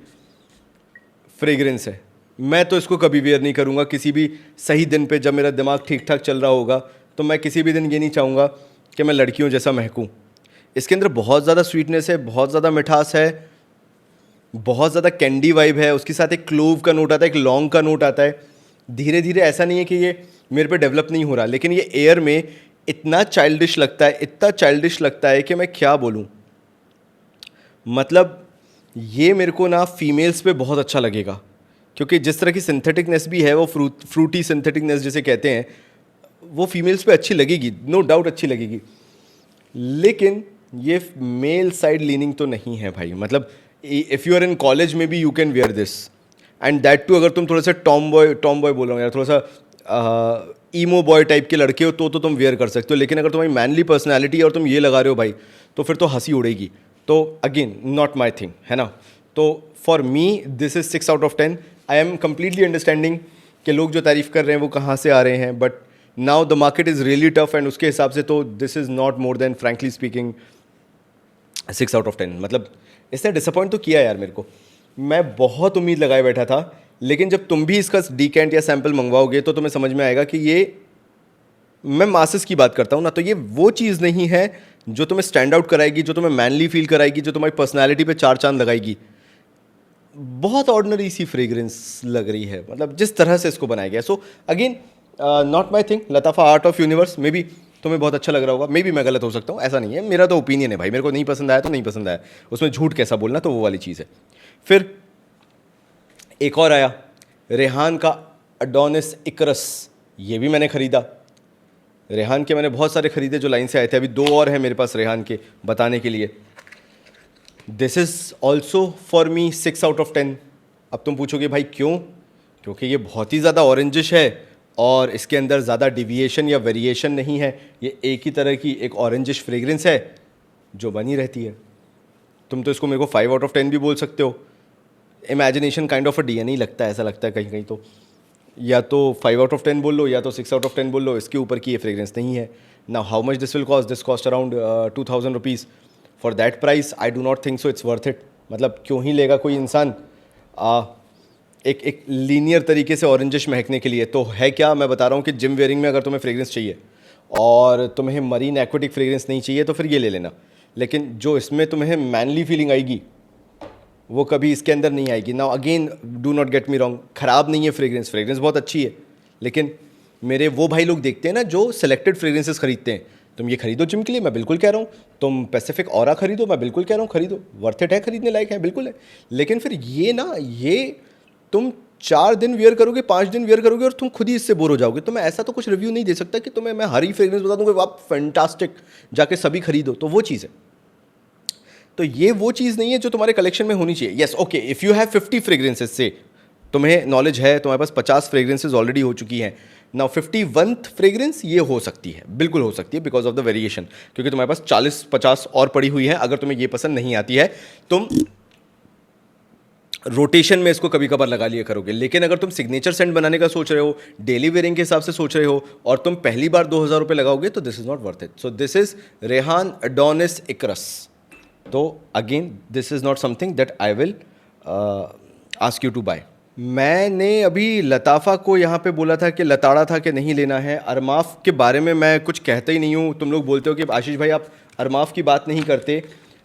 फ्रेग्रेंस है। मैं तो इसको कभी वेयर नहीं करूँगा किसी भी सही दिन पे, जब मेरा दिमाग ठीक ठाक चल रहा होगा, तो मैं किसी भी दिन ये नहीं चाहूँगा कि मैं लड़कियों जैसा महकूँ। इसके अंदर बहुत ज़्यादा स्वीटनेस है, बहुत ज़्यादा मिठास है, बहुत ज़्यादा कैंडी वाइब है, उसके साथ एक क्लोव का नोट आता है, एक लौंग का नोट आता है। धीरे धीरे, ऐसा नहीं है कि ये मेरे पे डेवलप नहीं हो रहा, लेकिन ये एयर में इतना चाइल्डिश लगता है, इतना चाइल्डिश लगता है कि मैं क्या बोलूँ। मतलब ये मेरे को ना फीमेल्स पे बहुत अच्छा लगेगा, क्योंकि जिस तरह की सिंथेटिकनेस भी है, वो फ्रूटी सिंथेटिकनेस जिसे कहते हैं, वो फीमेल्स पे अच्छी लगेगी, नो डाउट अच्छी लगेगी। लेकिन ये मेल साइड लीनिंग तो नहीं है भाई। मतलब if you are in college में भी you can wear this, and that too अगर तुम थोड़ा सा टॉम बॉय बोल रहा हूँ यार, थोड़ा सा ईमो बॉय टाइप के लड़के हो तो तुम वेयर कर सकते हो। लेकिन अगर तुम्हारी मैनली पर्सनैलिटी है और तुम ये लगा रहे हो भाई, तो फिर तो हंसी उड़ेगी। तो अगेन नॉट माई थिंग, है ना। तो for me this is 6 out of 10। I am completely understanding कि लोग जो तारीफ़ कर रहे हैं वो कहाँ से आ रहे हैं, but now the market is really tough, and उसके हिसाब से तो this is not more then frankly speaking 6 out of 10। मतलब इसने डिसअपॉइंट तो किया यार मेरे को। मैं बहुत उम्मीद लगाए बैठा था, लेकिन जब तुम भी इसका डीकेंट या सैंपल मंगवाओगे तो तुम्हें समझ में आएगा कि ये, मैं मासेस की बात करता हूँ ना, तो ये वो चीज़ नहीं है जो तुम्हें स्टैंड आउट कराएगी, जो तुम्हें मैनली फील कराएगी, जो तुम्हारी पर्सनैलिटी पे 4 चांद लगाएगी। बहुत ऑर्डिनरी सी फ्रेग्रेंस लग रही है, मतलब जिस तरह से इसको बनाया गया। So again not my thing. लताफा art of universe may be तुम्हें बहुत अच्छा लग रहा होगा, मे बी मैं गलत हो सकता हूँ, ऐसा नहीं है, मेरा तो ओपिनियन है भाई। मेरे को नहीं पसंद आया तो नहीं पसंद आया, उसमें झूठ कैसा बोलना, तो वो वाली चीज़ है। फिर एक और आया रेहान का अडोनिस इकरस, ये भी मैंने ख़रीदा। रेहान के मैंने बहुत सारे ख़रीदे जो लाइन से आए थे, अभी 2 और हैं मेरे पास रेहान के बताने के लिए। This is also for me 6 out of 10। अब तुम पूछोगे भाई क्यों? क्योंकि ये बहुत ही ज़्यादा ऑरेंजिश है और इसके अंदर ज़्यादा डिविएशन या वेरिएशन नहीं है। ये एक ही तरह की एक ऑरेंजिश फ्रेग्रेंस है जो बनी रहती है। तुम तो इसको मेरे को 5 आउट ऑफ 10 भी बोल सकते हो। Imagination kind of a DNA लगता है, ऐसा लगता है कहीं कहीं। तो या तो 5 आउट ऑफ 10 बोल लो, या तो 6 आउट ऑफ 10 बोल लो, इसके ऊपर की ये फ्रेग्रेंस नहीं है। Now how much this will cost? This cost around 2,000 rupees. For that price I do not think so it's worth it. मतलब क्यों ही लेगा कोई इंसान एक लीनियर तरीके से ऑरेंजिश महकने के लिए। तो है क्या, मैं बता रहा हूँ कि जिम वेयरिंग में अगर तुम्हें फ्रेग्रेंस चाहिए और तुम्हें मरीन एक्वेटिक फ्रेग्रेंस नहीं चाहिए तो फिर ये ले लेना। लेकिन जो इसमें तुम्हें मैनली फीलिंग आएगी वो कभी इसके अंदर नहीं आएगी। Now again do not get me wrong, ख़राब नहीं है फ्रेग्रेंस, फ्रेग्रेंस बहुत अच्छी है। लेकिन मेरे वो भाई लोग देखते हैं ना जो सेलेक्टेड फ्रेग्रेंसेस खरीदते हैं, तुम ये खरीदो जिम के लिए, मैं बिल्कुल कह रहा हूँ। तुम पैसिफिक ऑरा खरीदो, मैं बिल्कुल कह रहा हूँ खरीदो, वर्थ इट है, खरीदने लायक है, बिल्कुल है। लेकिन फिर ये ना, ये तुम 4 दिन वेयर करोगे, 5 दिन वेयर करोगे और तुम खुद ही इससे बोर हो जाओगे। तो मैं ऐसा तो कुछ रिव्यू नहीं दे सकता कि तुम्हें मैं हर ही फ्रेग्रेंस बता दूंगा आप फैंटास्टिक जाके सभी खरीदो, तो वो चीज़ है। तो ये वो चीज़ नहीं है जो तुम्हारे कलेक्शन में होनी चाहिए। Yes okay, if you have 50 fragrances से तुम्हें नॉलेज है, तुम्हारे पास 50 फ्रेग्रेंसेस ऑलरेडी हो चुकी हैं। नाउ 51th फ्रेग्रेंस ये हो सकती है, बिल्कुल हो सकती है, बिकॉज ऑफ द वेरिएशन। क्योंकि तुम्हारे पास 40-50 और पड़ी हुई है। अगर तुम्हें ये पसंद नहीं आती है, तुम रोटेशन में इसको कभी कभार लगा लिया करोगे। लेकिन अगर तुम सिग्नेचर सेंट बनाने का सोच रहे हो, डेली वेयरिंग के हिसाब से सोच रहे हो, और तुम पहली बार 2,000 रुपये लगाओगे, तो this is not worth it. So this is Rehan Adonis Icarus. तो again this is not something that I will ask you to buy. मैंने अभी लताफ़ा को यहाँ पे बोला था कि लताड़ा था कि नहीं लेना है। अरमाफ के बारे में मैं कुछ कहता ही नहीं हूँ। तुम लोग बोलते हो कि आशीष भाई आप अरमाफ की बात नहीं करते,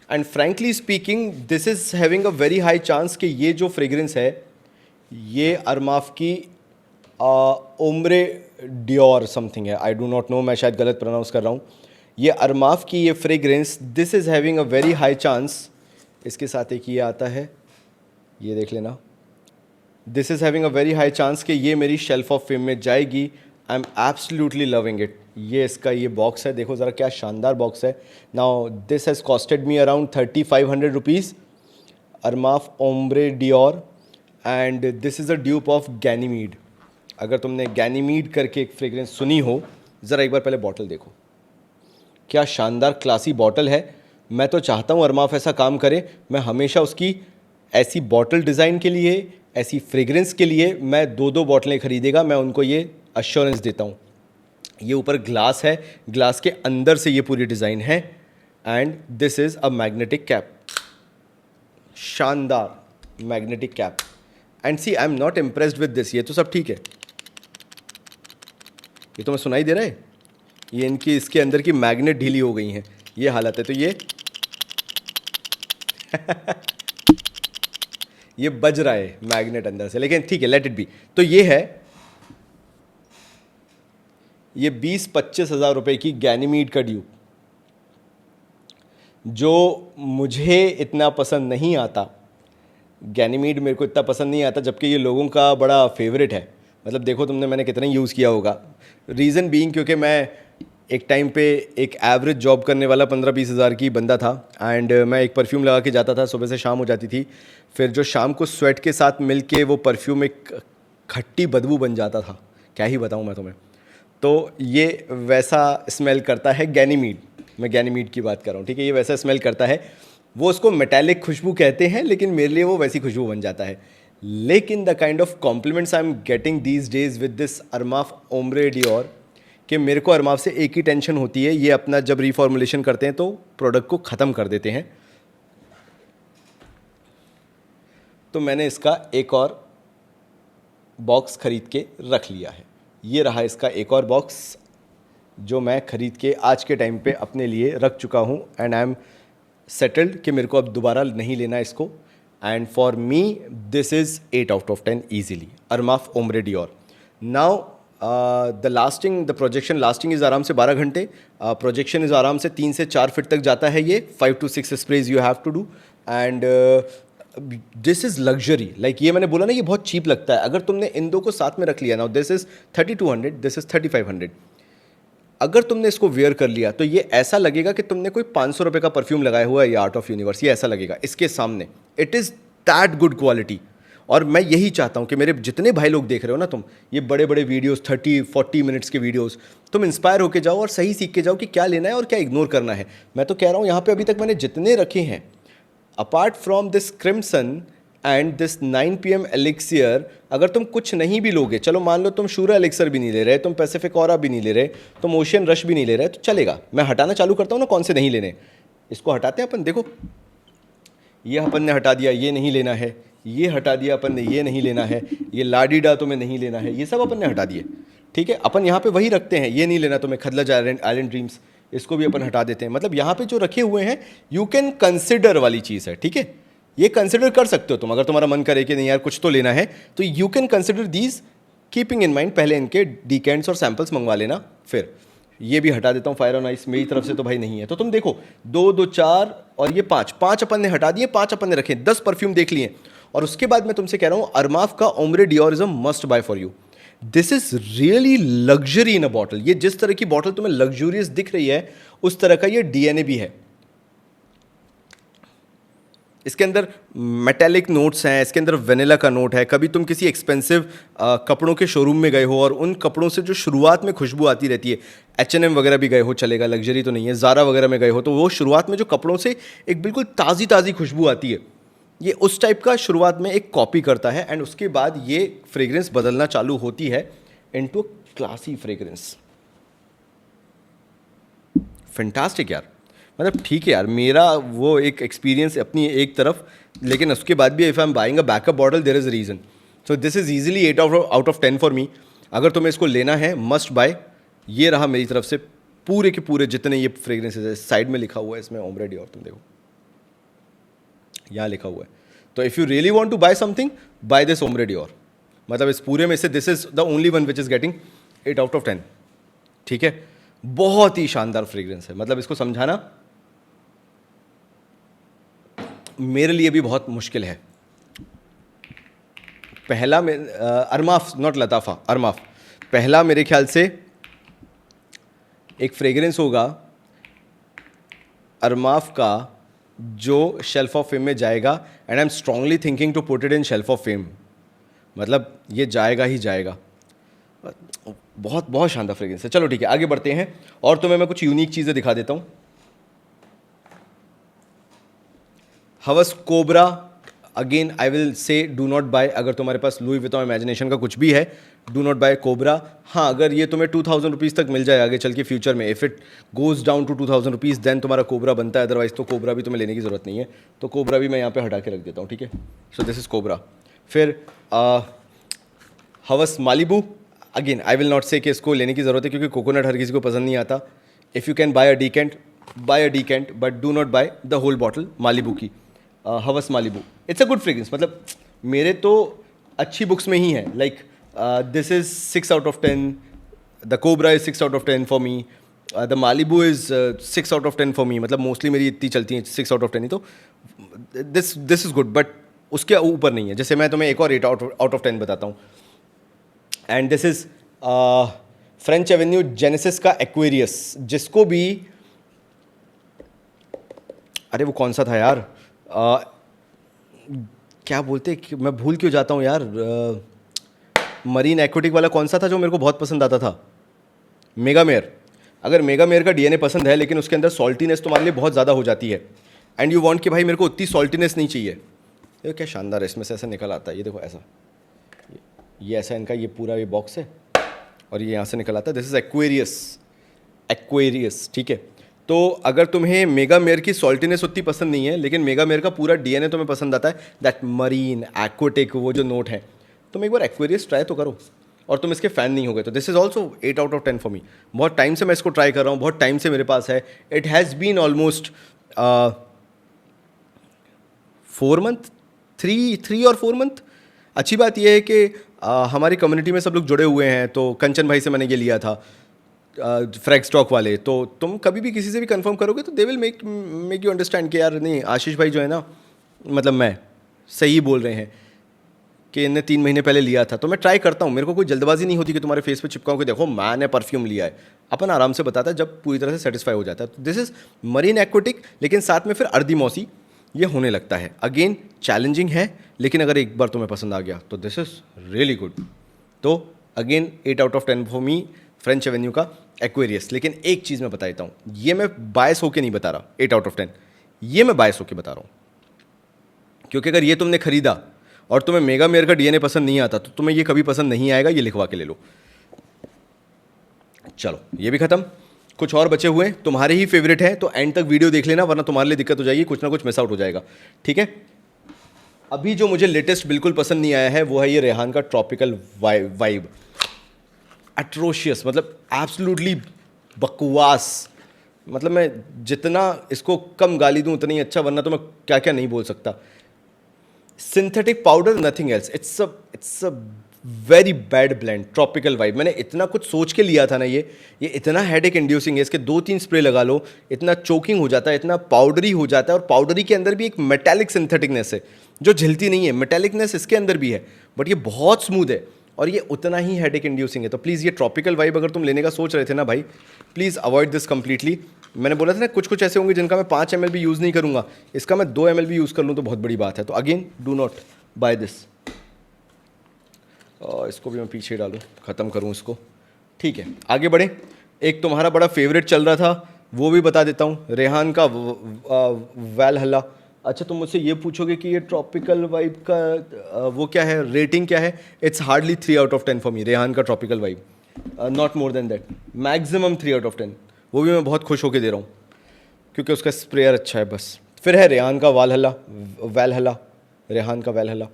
and frankly speaking this is having a very high chance कि ये जो फ्रेग्रेंस है ये अरमाफ की ओम्ब्रे डियोर समथिंग है, आई डू नॉट नो, मैं शायद गलत प्रोनाउंस कर रहा हूँ। ये अरमाफ की ये fragrance, this is having a very high chance. इसके साथ एक ये आता है, ये देख लेना। This is having a very high chance कि ये मेरी शेल्फ ऑफ फेम में जाएगी। I am absolutely loving it. ये इसका ये बॉक्स है, देखो ज़रा क्या शानदार बॉक्स है। Now this has costed me around 3500 rupees, अरमाफ Ombre Dior, and this is a dupe of Ganymede. अगर तुमने गैनीमीड करके एक फ्रेग्रेंस सुनी हो, ज़रा एक बार पहले बॉटल देखो, क्या शानदार क्लासी बॉटल है। मैं तो चाहता हूँ अरमाफ ऐसा काम करे, मैं हमेशा उसकी ऐसी बॉटल डिज़ाइन के लिए, ऐसी फ्रेग्रेंस के लिए मैं 2-2 बॉटलें खरीदेगा, मैं उनको ये अश्योरेंस देता हूँ। ये ऊपर ग्लास है, ग्लास के अंदर से ये पूरी डिज़ाइन है, and this is a magnetic cap, शानदार magnetic cap. And see I am not impressed with this. ये तो सब ठीक है, ये तो मैं सुनाई दे रहा है, ये इनकी इसके अंदर की मैग्नेट ढीली हो गई हैं, ये हालत है। तो ये बज रहा है मैग्नेट अंदर से, लेकिन ठीक है, लेट इट बी। तो ये है, ये 20-25 हज़ार रुपये की गैनीमीड का ड्यूब, जो मुझे इतना पसंद नहीं आता। गैनीमीड मेरे को इतना पसंद नहीं आता, जबकि ये लोगों का बड़ा फेवरेट है। मतलब देखो तुमने, मैंने कितना यूज़ किया होगा। रीज़न बीइंग क्योंकि मैं एक टाइम पे एक एवरेज जॉब करने वाला 15-20 हज़ार की बंदा था, एंड मैं एक परफ्यूम लगा के जाता था, सुबह से शाम हो जाती थी। फिर जो शाम को स्वेट के साथ मिल के वो परफ्यूम एक खट्टी बदबू बन जाता था, क्या ही बताऊँ मैं तुम्हें। तो ये वैसा स्मेल करता है गैनीमीड, मैं गैनीमीड की बात कर रहा हूँ, ठीक है। ये वैसा स्मेल करता है, वो उसको मेटालिक खुशबू कहते हैं, लेकिन मेरे लिए वो वैसी खुशबू बन जाता है। लेकिन the kind of compliments I am getting these days with this Armaf Ombre Dior, कि मेरे को अरमाफ से एक ही टेंशन होती है, ये अपना जब रिफॉर्मुलेशन करते हैं तो प्रोडक्ट को ख़त्म कर देते हैं। तो मैंने इसका एक और बॉक्स ख़रीद के रख लिया है। ये रहा इसका एक और बॉक्स जो मैं ख़रीद के आज के टाइम पे अपने लिए रख चुका हूँ, एंड आई एम सेटल्ड कि मेरे को अब दोबारा नहीं लेना इसको। And for me this is 8 out of 10 easily, अरमाफ Ombre Dior. Now the projection lasting is आराम से 12 घंटे। प्रोजेक्शन इज़ आराम से 3 से 4 फीट तक जाता है। ये 5 to 6 sprays you have to do, and this is luxury. Like ये मैंने बोला ना, ये बहुत चीप लगता है। अगर तुमने इन दो को साथ में रख लिया ना, दिस इज़ 3200, दिस इज़ 3500, अगर तुमने इसको वेयर कर लिया तो ये ऐसा लगेगा कि तुमने कोई 500 रुपये का परफ्यूम लगाया हुआ है, ये आर्ट ऑफ यूनिवर्स, ये ऐसा लगेगा इसके सामने। It is that good quality. और मैं यही चाहता हूँ कि मेरे जितने भाई लोग देख रहे हो ना तुम, ये बड़े बड़े वीडियोस 30-40 मिनट्स के वीडियोस, तुम इंस्पायर होके जाओ और सही सीख के जाओ कि क्या लेना है और क्या इग्नोर करना है। मैं तो कह रहा हूँ यहाँ पे अभी तक मैंने जितने रखे हैं, apart from this crimson and this 9 PM एलिक्सियर, अगर तुम कुछ नहीं भी लोगे, चलो मान लो तुम शूरा एलिक्सर भी नहीं ले रहे, तुम पैसिफिक ऑरा भी नहीं ले रहे, तुम ओशियन रश भी नहीं ले रहे, तो चलेगा। मैं हटाना चालू करता हूँ ना कौन से नहीं लेने। इसको हटाते हैं अपन, देखो ये अपन ने हटा दिया, ये नहीं लेना है, ये हटा दिया अपन ने, ये नहीं लेना है, ये लाडीडा तुम्हें नहीं लेना है, ये सब अपन ने हटा दिए, ठीक है। अपन यहाँ पे वही रखते हैं, ये नहीं लेना तुम्हें, खदलज आइलैंड ड्रीम्स, इसको भी अपन हटा देते हैं। मतलब यहाँ पे जो रखे हुए हैं यू कैन कंसिडर वाली चीज़ है, ठीक है। ये कंसिडर कर सकते हो तुम, अगर तुम्हारा मन करे कि नहीं यार कुछ तो लेना है, तो you can consider these, keeping in mind पहले इनके डीकेंड्स और सैम्पल्स मंगवा लेना। फिर ये भी हटा देता हूँ, फायर ऑन आइस मेरी तरफ से तो भाई नहीं है। तो तुम देखो 2, 4 और ये 5 अपन ने हटा दिए, 5 अपन ने रखे, 10 परफ्यूम देख लिए। और उसके बाद मैं तुमसे कह रहा हूँ अरमाफ का ombre Dior is a must bye for you. This is really luxury in a bottle. ये जिस तरह की बॉटल तुम्हें लग्जूरियस दिख रही है, उस तरह का ये डीएनए भी है। इसके अंदर मेटेलिक नोट्स हैं, इसके अंदर वेनिला का नोट है। कभी तुम किसी एक्सपेंसिव कपड़ों के शोरूम में गए हो और उन कपड़ों से जो शुरुआत में खुशबू आती रहती है, H&M वगैरह भी गए हो, चलेगा, लग्जरी तो नहीं है, ज़ारा वगैरह में गए हो, तो वो शुरुआत में जो कपड़ों से एक बिल्कुल ताज़ी ताज़ी खुशबू आती है, ये उस टाइप का शुरुआत में एक कॉपी करता है। एंड उसके बाद ये फ्रेग्रेंस बदलना चालू होती है इनटू क्लासी फ्रेग्रेंस। फैंटास्टिक यार, मतलब ठीक है यार, मेरा वो एक एक्सपीरियंस अपनी एक तरफ, लेकिन उसके बाद भी if I am buying a backup bottle there is a reason. So this is easily 8 out of 10 for me. अगर तुम्हें इसको लेना है मस्ट बाय। ये रहा मेरी तरफ से पूरे के पूरे जितने ये फ्रेग्रेंसेज है। साइड में लिखा हुआ है इसमें ओम्ब्रे डियोर, तुम देखो यहाँ लिखा हुआ है। तो if you really want to buy something, buy this Ombre Dior. मतलब इस पूरे में से this is the only one which is getting 8 out of 10। ठीक है, बहुत ही शानदार फ्रेग्रेंस है। मतलब इसको समझाना मेरे लिए भी बहुत मुश्किल है। पहला में अरमाफ, नॉट लताफ़ा, अरमाफ। पहला मेरे ख्याल से एक फ्रेग्रेंस होगा अरमाफ का जो शेल्फ ऑफ फेम में जाएगा, and I am strongly thinking to put it in shelf of fame. मतलब ये जाएगा ही जाएगा। बहुत बहुत शानदार फ्रेग्रेंस है। चलो ठीक है, आगे बढ़ते हैं और तुम्हें मैं कुछ यूनिक चीज़ें दिखा देता हूँ। Hawas Kobra, again I will say do not buy. अगर तुम्हारे पास लुई विटॉन इमेजिनेशन का कुछ भी है, डू नॉट बाय कोबरा। हाँ, अगर ये तुम्हें 2000 रुपीज़ तक मिल जाए आगे चल के फ्यूचर में, if it goes down to 2000 rupees, then तुम्हारा कोबरा बनता है। अदरवाइज तो कोबरा भी तुम्हें लेने की ज़रूरत नहीं है। तो कोबरा भी मैं यहाँ पे हटा के रख देता हूँ। ठीक है, सो दिस इज़ कोबरा। फिर हवस Malibu, again I will not से कि इसको लेने की ज़रूरत है क्योंकि कोकोनट हर किसी को पसंद नहीं आता। If you can buy a decant, buy a decant, but do not buy the whole bottle Malibu की। हवस Malibu, it's a good fragrance. मतलब मेरे तो अच्छी बुक्स में ही है। Like this is 6 out of 10, the cobra is 6 out of 10 for me, the Malibu is 6 out of 10 for me. मतलब मोस्टली मेरी इतनी चलती हैं 6 आउट ऑफ 10 ही। तो दिस इज़ गुड, बट उसके ऊपर नहीं है। जैसे मैं तुम्हें एक और 8 आउट ऑफ 10 बताता हूँ, and this is French Avenue genesis का एक्वेरियस, जिसको भी, अरे वो कौन सा था यार, क्या बोलते, मैं भूल क्यों जाता हूँ यार। मरीन एक्वेटिक वाला कौन सा था जो मेरे को बहुत पसंद आता था? मेगामेयर। अगर मेगामेयर का डीएनए पसंद है लेकिन उसके अंदर सॉल्टीनेस तुम्हारे लिए बहुत ज़्यादा हो जाती है, एंड यू वांट कि भाई मेरे को उतनी सॉल्टीनेस नहीं चाहिए। ये क्या शानदार है, इसमें से ऐसा निकल आता है। ये देखो ऐसा, ये ऐसा इनका ये पूरा ये बॉक्स है और ये यहाँ से निकल आता है। This is Aquarius, Aquarius. ठीक है, तो अगर तुम्हें मेगामेयर की सॉल्टीनेस उतनी पसंद नहीं है लेकिन मेगामेयर का पूरा डीएनए तुम्हें पसंद आता है, दैट मरीन एक्वेटिक वो जो नोट है, तुम एक बार एक्वेरियस ट्राई तो करो और तुम इसके फ़ैन नहीं हो गए तो this is also 8 out of 10 for मी। बहुत टाइम से मैं इसको ट्राई कर रहा हूँ, बहुत टाइम से मेरे पास है। It has been almost 4 month, 3 और 4 मंथ। अच्छी बात यह है कि हमारी कम्युनिटी में सब लोग जुड़े हुए हैं। तो कंचन भाई से मैंने ये लिया था, फ्रैग स्टॉक वाले। तो तुम कभी भी किसी से भी कंफर्म करोगे तो they will make you understand कि यार नहीं, आशीष भाई जो है ना, मतलब मैं सही बोल रहे हैं कि इन्हें 3 महीने पहले लिया था। तो मैं ट्राई करता हूँ, मेरे को कोई जल्दबाजी नहीं होती कि तुम्हारे फेस पे चिपकाऊँ कि देखो मैंने परफ्यूम लिया है। अपन आराम से बताता है जब पूरी तरह से सेटिस्फाई हो जाता है। तो दिस इज़ मरीन एक्वेटिक, लेकिन साथ में फिर अर्दी मौसी ये होने लगता है। अगेन चैलेंजिंग है, लेकिन अगर एक बार तुम्हें पसंद आ गया तो दिस इज़ रियली गुड। तो again 8 out of 10 for me, French Avenue का एक्वेरियस। लेकिन एक चीज़ मैं बता देता हूँ, ये मैं बायस होके नहीं बता रहा 8 आउट ऑफ 10, ये मैं बायस होके बता रहा हूँ क्योंकि अगर ये तुमने खरीदा और तुम्हें मेगामेयर का डीएनए पसंद नहीं आता तो तुम्हें ये कभी पसंद नहीं आएगा। ये लिखवा के ले लो। चलो ये भी खत्म, कुछ और बचे हुए हैं, तुम्हारे ही फेवरेट हैं, तो एंड तक वीडियो देख लेना वरना तुम्हारे लिए दिक्कत हो जाएगी, कुछ ना कुछ मिस आउट हो जाएगा। ठीक है, अभी जो मुझे लेटेस्ट बिल्कुल पसंद नहीं आया है वो है ये रेहान का ट्रॉपिकल वाइब। एट्रोशियस, मतलब एब्सोल्युटली बकवास। मतलब मैं जितना इसको कम गाली दूं उतना ही अच्छा, वरना तो मैं क्या क्या नहीं बोल सकता। Synthetic powder, nothing else. It's a very bad blend, tropical vibe. मैंने इतना कुछ सोच के लिया था ना, ये इतना हेडेक इंड्यूसिंग है। इसके 2-3 स्प्रे लगा लो, इतना चोकिंग हो जाता है, इतना पाउडरी हो जाता है, और पाउडरी के अंदर भी एक मेटालिक सिंथेटिकनेस है जो झिलती नहीं है। मेटालिकनेस इसके अंदर भी है, बट ये बहुत स्मूथ है और ये उतना ही हेडेक इंड्यूसिंग है। तो प्लीज़ ये ट्रॉपिकल वाइब अगर तुम लेने का सोच रहे थे ना भाई, प्लीज़ अवॉइड दिस कम्प्लीटली। मैंने बोला था ना कुछ कुछ ऐसे होंगे जिनका मैं 5 ml भी यूज़ नहीं करूँगा, इसका मैं 2 ml भी यूज़ कर लूँ तो बहुत बड़ी बात है। तो again do not buy this. इसको भी मैं पीछे डालूँ, ख़त्म करूँ इसको। ठीक है, आगे बढ़ें। एक तुम्हारा बड़ा फेवरेट चल रहा था वो भी बता देता हूँ, रेहान का वैलहल्ला। अच्छा, तुम मुझसे ये पूछोगे कि ये ट्रॉपिकल वाइब का वो क्या है, रेटिंग क्या है? It's hardly 3 out of 10 for me, Rehan का tropical vibe, not more than that, maximum 3 out of 10। वो भी मैं बहुत खुश होकर दे रहा हूँ क्योंकि उसका स्प्रेयर अच्छा है बस। फिर है रेहान का वैलहल्ला, रेहान का वैलहल्ला।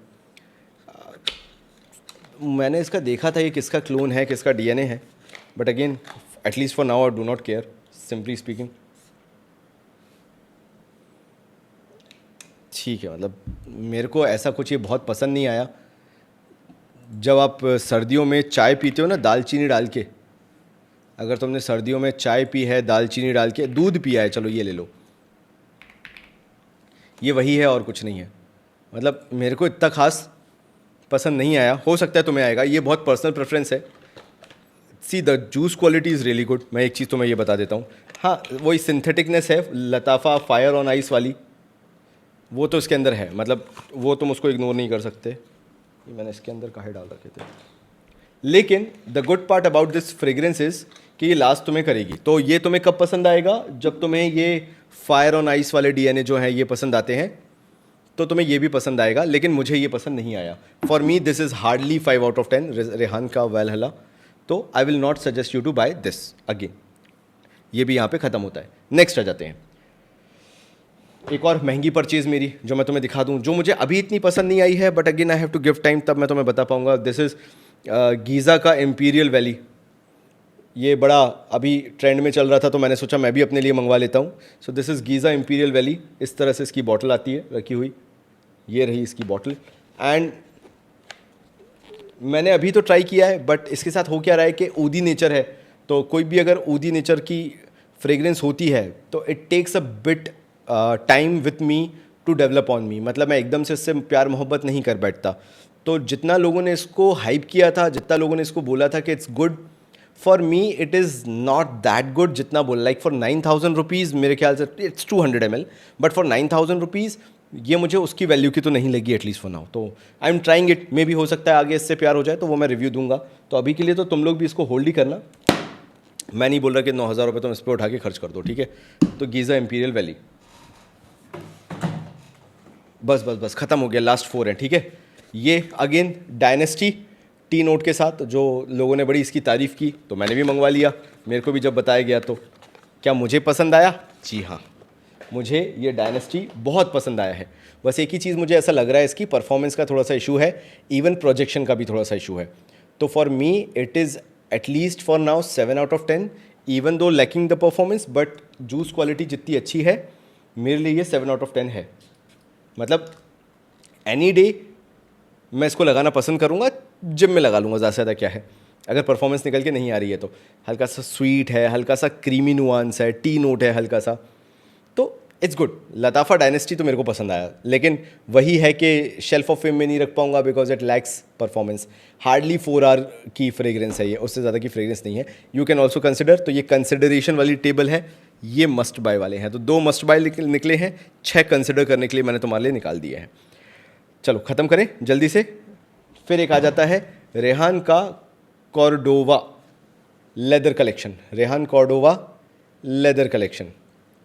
मैंने इसका देखा था ये किसका क्लोन है, किसका डीएनए है, but again at least for now I do not care, simply speaking. ठीक है, मतलब मेरे को ऐसा कुछ ये बहुत पसंद नहीं आया। जब आप सर्दियों में चाय पीते हो ना दालचीनी डाल के, अगर तुमने सर्दियों में चाय पी है दालचीनी डाल के, दूध पिया है, चलो ये ले लो, ये वही है और कुछ नहीं है। मतलब मेरे को इतना खास पसंद नहीं आया, हो सकता है तुम्हें आएगा, ये बहुत पर्सनल प्रेफरेंस है। See the juice quality is really good. मैं एक चीज़ तुम्हें ये बता देता हूँ, हाँ वही सिंथेटिकनेस है, लताफ़ा फायर ऑन आइस वाली, वो तो इसके अंदर है, मतलब वो तुम उसको इग्नोर नहीं कर सकते। ये मैंने इसके अंदर काहे डाल रखे थे। लेकिन the good part about this fragrance is कि ये लास्ट तुम्हें करेगी। तो ये तुम्हें कब पसंद आएगा, जब तुम्हें ये फायर ऑन आइस वाले डीएनए जो हैं ये पसंद आते हैं, तो तुम्हें ये भी पसंद आएगा। लेकिन मुझे ये पसंद नहीं आया। For me this is hardly 5 out of 10 Rayhaan का वैल्हला। तो I will not suggest you to buy this again. ये भी यहाँ पे ख़त्म होता है। नेक्स्ट आ जाते हैं, एक और महंगी परचेज़ मेरी जो मैं तुम्हें दिखा दूँ, जो मुझे अभी इतनी पसंद नहीं आई है, but again I have to give time, तब मैं तुम्हें बता पाऊँगा। दिस इज़ गीज़ा का इम्पीरियल वैली। ये बड़ा अभी ट्रेंड में चल रहा था, तो मैंने सोचा मैं भी अपने लिए मंगवा लेता हूँ। सो this is Giza imperial valley. इस तरह से इसकी बॉटल आती है रखी हुई, ये रही इसकी बॉटल। एंड मैंने अभी तो ट्राई किया है, बट इसके साथ हो क्या रहा है कि ऊदी नेचर है, तो कोई भी अगर ऊदी नेचर की फ्रेग्रेंस होती है तो it takes a bit time with me to develop on me. मतलब मैं एकदम से इससे प्यार मोहब्बत नहीं कर बैठता। तो जितना लोगों ने इसको हाइप किया था, जितना लोगों ने इसको बोला था कि it's good, for me it is not that good जितना बोल। लाइक फॉर 9,000 रुपीज़ मेरे ख्याल से it's 200 ml, but for 9,000 rupees ये मुझे उसकी वैल्यू की तो नहीं लगी, एटलीस्ट फॉर नाउ। तो आई एम ट्राइंग इट, मे भी हो सकता है आगे इससे प्यार हो जाए तो वो मैं रिव्यू दूंगा। तो अभी के लिए तो तुम लोग भी इसको होल्ड ही करना। मैं नहीं बोल रहा कि 9,000 रुपये तुम इस पर उठा के खर्च कर दो, ठीक है। तो गीज़ा इम्पीरियल वैली, बस बस बस ख़त्म हो गया, लास्ट 4 हैं, ठीक है। ये अगेन डायनेस्टी टी नोट के साथ, जो लोगों ने बड़ी इसकी तारीफ़ की तो मैंने भी मंगवा लिया। मेरे को भी जब बताया गया तो क्या मुझे पसंद आया? जी हाँ, मुझे ये डायनेस्टी बहुत पसंद आया है। बस एक ही चीज़ मुझे ऐसा लग रहा है, इसकी परफॉर्मेंस का थोड़ा सा इशू है, इवन प्रोजेक्शन का भी थोड़ा सा इशू है। तो for me it is at least for now 7 out of 10, even though lacking the performance, but juice quality जितनी अच्छी है मेरे लिए ये 7 आउट ऑफ 10 है। मतलब एनी डे मैं इसको लगाना पसंद करूँगा, जिम में लगा लूँगा, ज़्यादा से ज़्यादा क्या है। अगर परफॉर्मेंस निकल के नहीं आ रही है तो हल्का सा स्वीट है, हल्का सा क्रीमी नुआंस है, टी नोट है हल्का सा, तो इट्स गुड। लताफ़ा डायनेस्टी तो मेरे को पसंद आया, लेकिन वही है कि शेल्फ ऑफ फेम में नहीं रख पाऊंगा because it lacks performance. Hardly 4 hour की फ्रेग्रेंस है ये, उससे ज़्यादा की फ्रेग्रेंस नहीं है। यू कैन ऑल्सो कंसिडर, तो ये कंसिडरेशन वाली टेबल है, ये मस्ट बाय वाले हैं। तो 2 मस्ट बाय निकले हैं, 6 कंसिडर करने के लिए मैंने तुम्हारे लिए निकाल दिए हैं। चलो ख़त्म करें जल्दी से। फिर एक आ जाता है रेहान का Cordova leather collection, Rehan Cordova leather collection.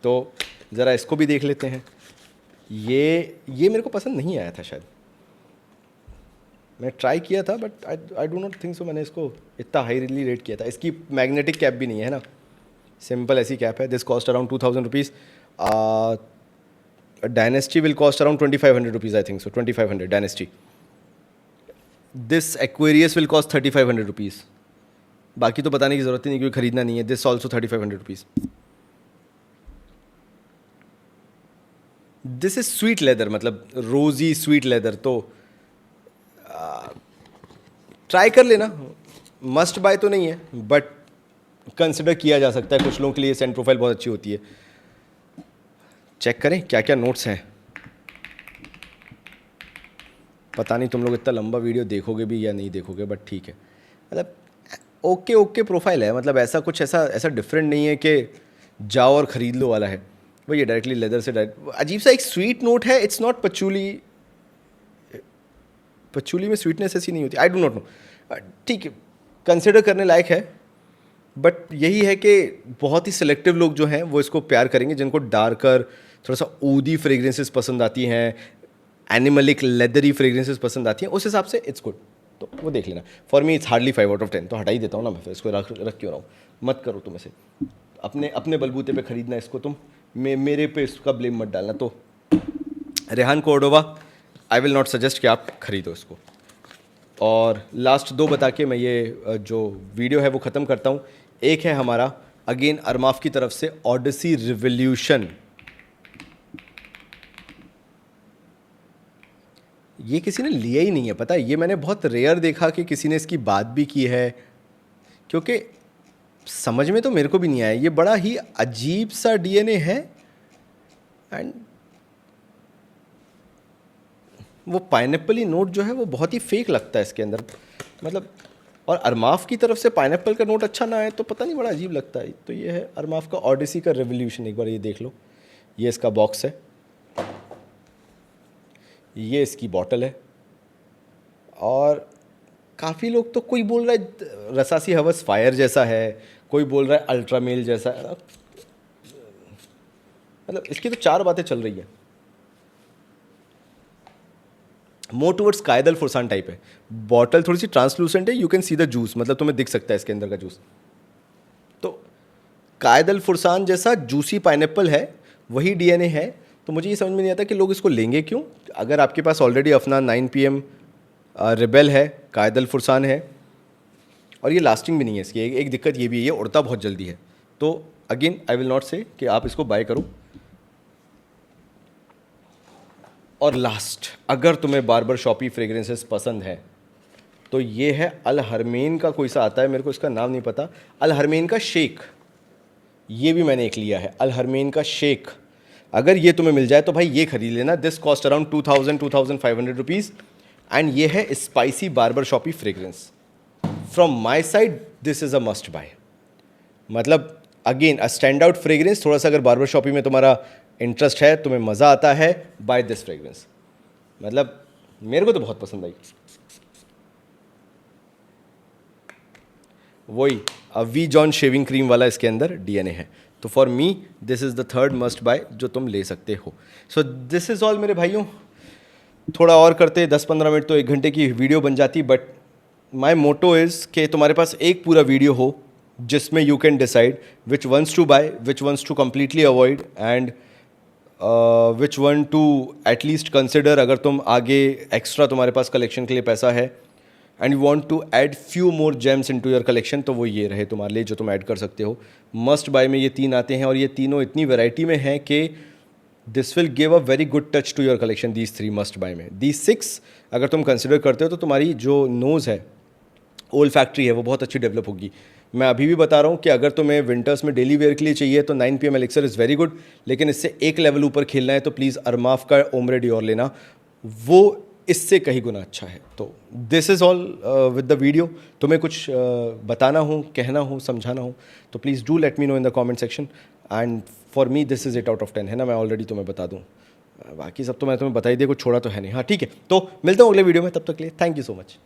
तो ज़रा इसको भी देख लेते हैं। ये मेरे को पसंद नहीं आया था शायद, मैं ट्राई किया था, but I do not think so मैंने इसको इतना हाईली रेट किया था। इसकी मैग्नेटिक कैप भी नहीं है ना, सिंपल ऐसी कैप है। This cost around 2,000 rupees. Dynasty will cost around 2,500 rupees, I think so 2,500 dynasty. This Aquarius will cost 3,500 rupees. बाकी तो बताने की ज़रूरत ही नहीं क्योंकि खरीदना नहीं है। This also 3,500 rupees. This is sweet leather, मतलब रोज़ी स्वीट लेदर। तो ट्राई कर लेना, मस्ट बाय तो नहीं है, बट कंसिडर किया जा सकता है। कुछ लोगों के लिए सेंट प्रोफाइल बहुत अच्छी होती है। चेक करें क्या क्या नोट्स हैं। पता नहीं तुम लोग इतना लंबा वीडियो देखोगे भी या नहीं देखोगे, बट ठीक है। मतलब ओके प्रोफाइल है, मतलब ऐसा कुछ ऐसा डिफरेंट नहीं है कि जाओ और ख़रीद लो वाला है। वही ये डायरेक्टली लेदर से डायरेक्ट अजीब सा एक स्वीट नोट है। इट्स नॉट पचूली में स्वीटनेस ऐसी नहीं होती, आई डू नॉट नो। ठीक है, कंसिडर करने लायक है, बट यही है कि बहुत ही सिलेक्टिव लोग जो हैं वो इसको प्यार करेंगे, जिनको डार्कर थोड़ा सा ऊदी फ्रेग्रेंसेस पसंद आती हैं, एनिमलिक लेदरी फ्रेग्रेंसेस पसंद आती हैं, उस हिसाब से इट्स गुड। तो वो देख लेना। For me it's hardly 5 out of 10। तो हटा ही देता हूँ ना मैं, फिर इसको रख क्यों रहा हूँ। मत करो तुम ऐसे, अपने बलबूते पे खरीदना इसको तुम, मेरे पे इसका ब्लेम मत डालना। तो Rehan Cordova I will not suggest कि आप खरीदो इसको। और लास्ट दो बता के मैं ये जो वीडियो है वो ख़त्म करता हूँ। एक है हमारा अगेन अरमाफ की तरफ से ऑडिसी रिवोल्यूशन। ये किसी ने लिया ही नहीं है, पता है, ये मैंने बहुत रेयर देखा कि किसी ने इसकी बात भी की है, क्योंकि समझ में तो मेरे को भी नहीं आया। ये बड़ा ही अजीब सा डीएनए है एंड वो पाइनएप्पल ही नोट जो है वो बहुत ही फेक लगता है इसके अंदर, मतलब। और अरमाफ की तरफ से पाइनएप्पल का नोट अच्छा ना आए तो पता नहीं, बड़ा अजीब लगता है। तो ये है अरमाफ का ऑडिसी का रिवोल्यूशन, एक बार ये देख लो। ये इसका बॉक्स है, ये इसकी बॉटल है, और काफ़ी लोग तो, कोई बोल रहा है रसासी हवस फायर जैसा है, कोई बोल रहा है अल्ट्रामेल जैसा है। मतलब इसकी तो चार बातें चल रही है। मोर टुवर्ड्स कायदल फुरसान टाइप है। बॉटल थोड़ी सी ट्रांसलूसेंट है, you can see the juice, मतलब तुम्हें दिख सकता है इसके अंदर का जूस। तो कायदल फुरसान जैसा जूसी पाइनएप्पल है, वही डीएनए है। तो मुझे ये समझ में नहीं आता कि लोग इसको लेंगे क्यों। अगर आपके पास ऑलरेडी अफनान 9 PM रिबेल है, कायदल फुरसान है, और ये लास्टिंग भी नहीं है इसकी। एक दिक्कत ये भी है, ये उड़ता बहुत जल्दी है। तो अगेन आई विल नॉट से कि आप इसको बाय करो। और लास्ट, अगर तुम्हें बार्बर शॉपी फ्रेग्रेंसेस पसंद है तो ये है अल हरमैन का, कोई सा आता है, मेरे को इसका नाम नहीं पता, अल हरमैन का शेक। ये भी मैंने एक लिया है, अल हरमैन का शेक। अगर ये तुम्हें मिल जाए तो भाई ये खरीद लेना। This cost around 2500 rupees and ये है spicy barber shoppe fragrance. From my side this is a must buy. मतलब again a stand out fragrance. थोड़ा सा अगर बार्बर शॉपी में तुम्हारा इंटरेस्ट है, तुम्हें मज़ा आता है, बाय दिस फ्रेग्रेंस। मतलब मेरे को तो बहुत पसंद आई। वही वी जॉन शेविंग क्रीम वाला इसके अंदर डीएनए है। तो for me this is the third must buy जो तुम ले सकते हो। सो दिस इज़ ऑल मेरे भाइयों। थोड़ा और करते 10-15 मिनट तो 1 घंटे की वीडियो बन जाती, बट माई मोटो इज़ कि तुम्हारे पास एक पूरा वीडियो हो जिसमें you can decide which ones to buy, which ones to completely avoid, and which one to at least consider अगर तुम आगे एक्स्ट्रा तुम्हारे पास कलेक्शन के लिए पैसा है and you want to add few more gems into your collection, तो वो ये रहे तुम्हारे लिए जो तुम ऐड कर सकते हो। मस्ट बाय में ये 3 आते हैं और ये तीनों इतनी वैरायटी में हैं कि this will give a very good touch to your collection. These 3 must buy में, दीज 6 अगर तुम कंसिडर करते हो तो तुम्हारी जो नोज़ है, ओल्ड फैक्ट्री है, वो बहुत अच्छी डेवलप होगी। मैं अभी भी बता रहा हूँ कि अगर तुम्हें विंटर्स में डेली वेयर के लिए चाहिए तो 9 PM elixir is very good, लेकिन इससे एक लेवल ऊपर खेलना है तो प्लीज़ अरमाफ का ओम्रे डियोर लेना, वो इससे कहीं गुना अच्छा है। तो this is all with the video. तुम्हें कुछ बताना हो, कहना हो, समझाना हो तो please do let me know in the comment section. And for me this is 8 out of 10 है ना, मैं ऑलरेडी तुम्हें बता दूँ। बाकी सब तो मैं तुम्हें बता ही दिया, कुछ छोड़ा तो है नहीं। हाँ ठीक है, तो मिलता हूँ अगले वीडियो में, तब तक के लिए थैंक यू सो मच।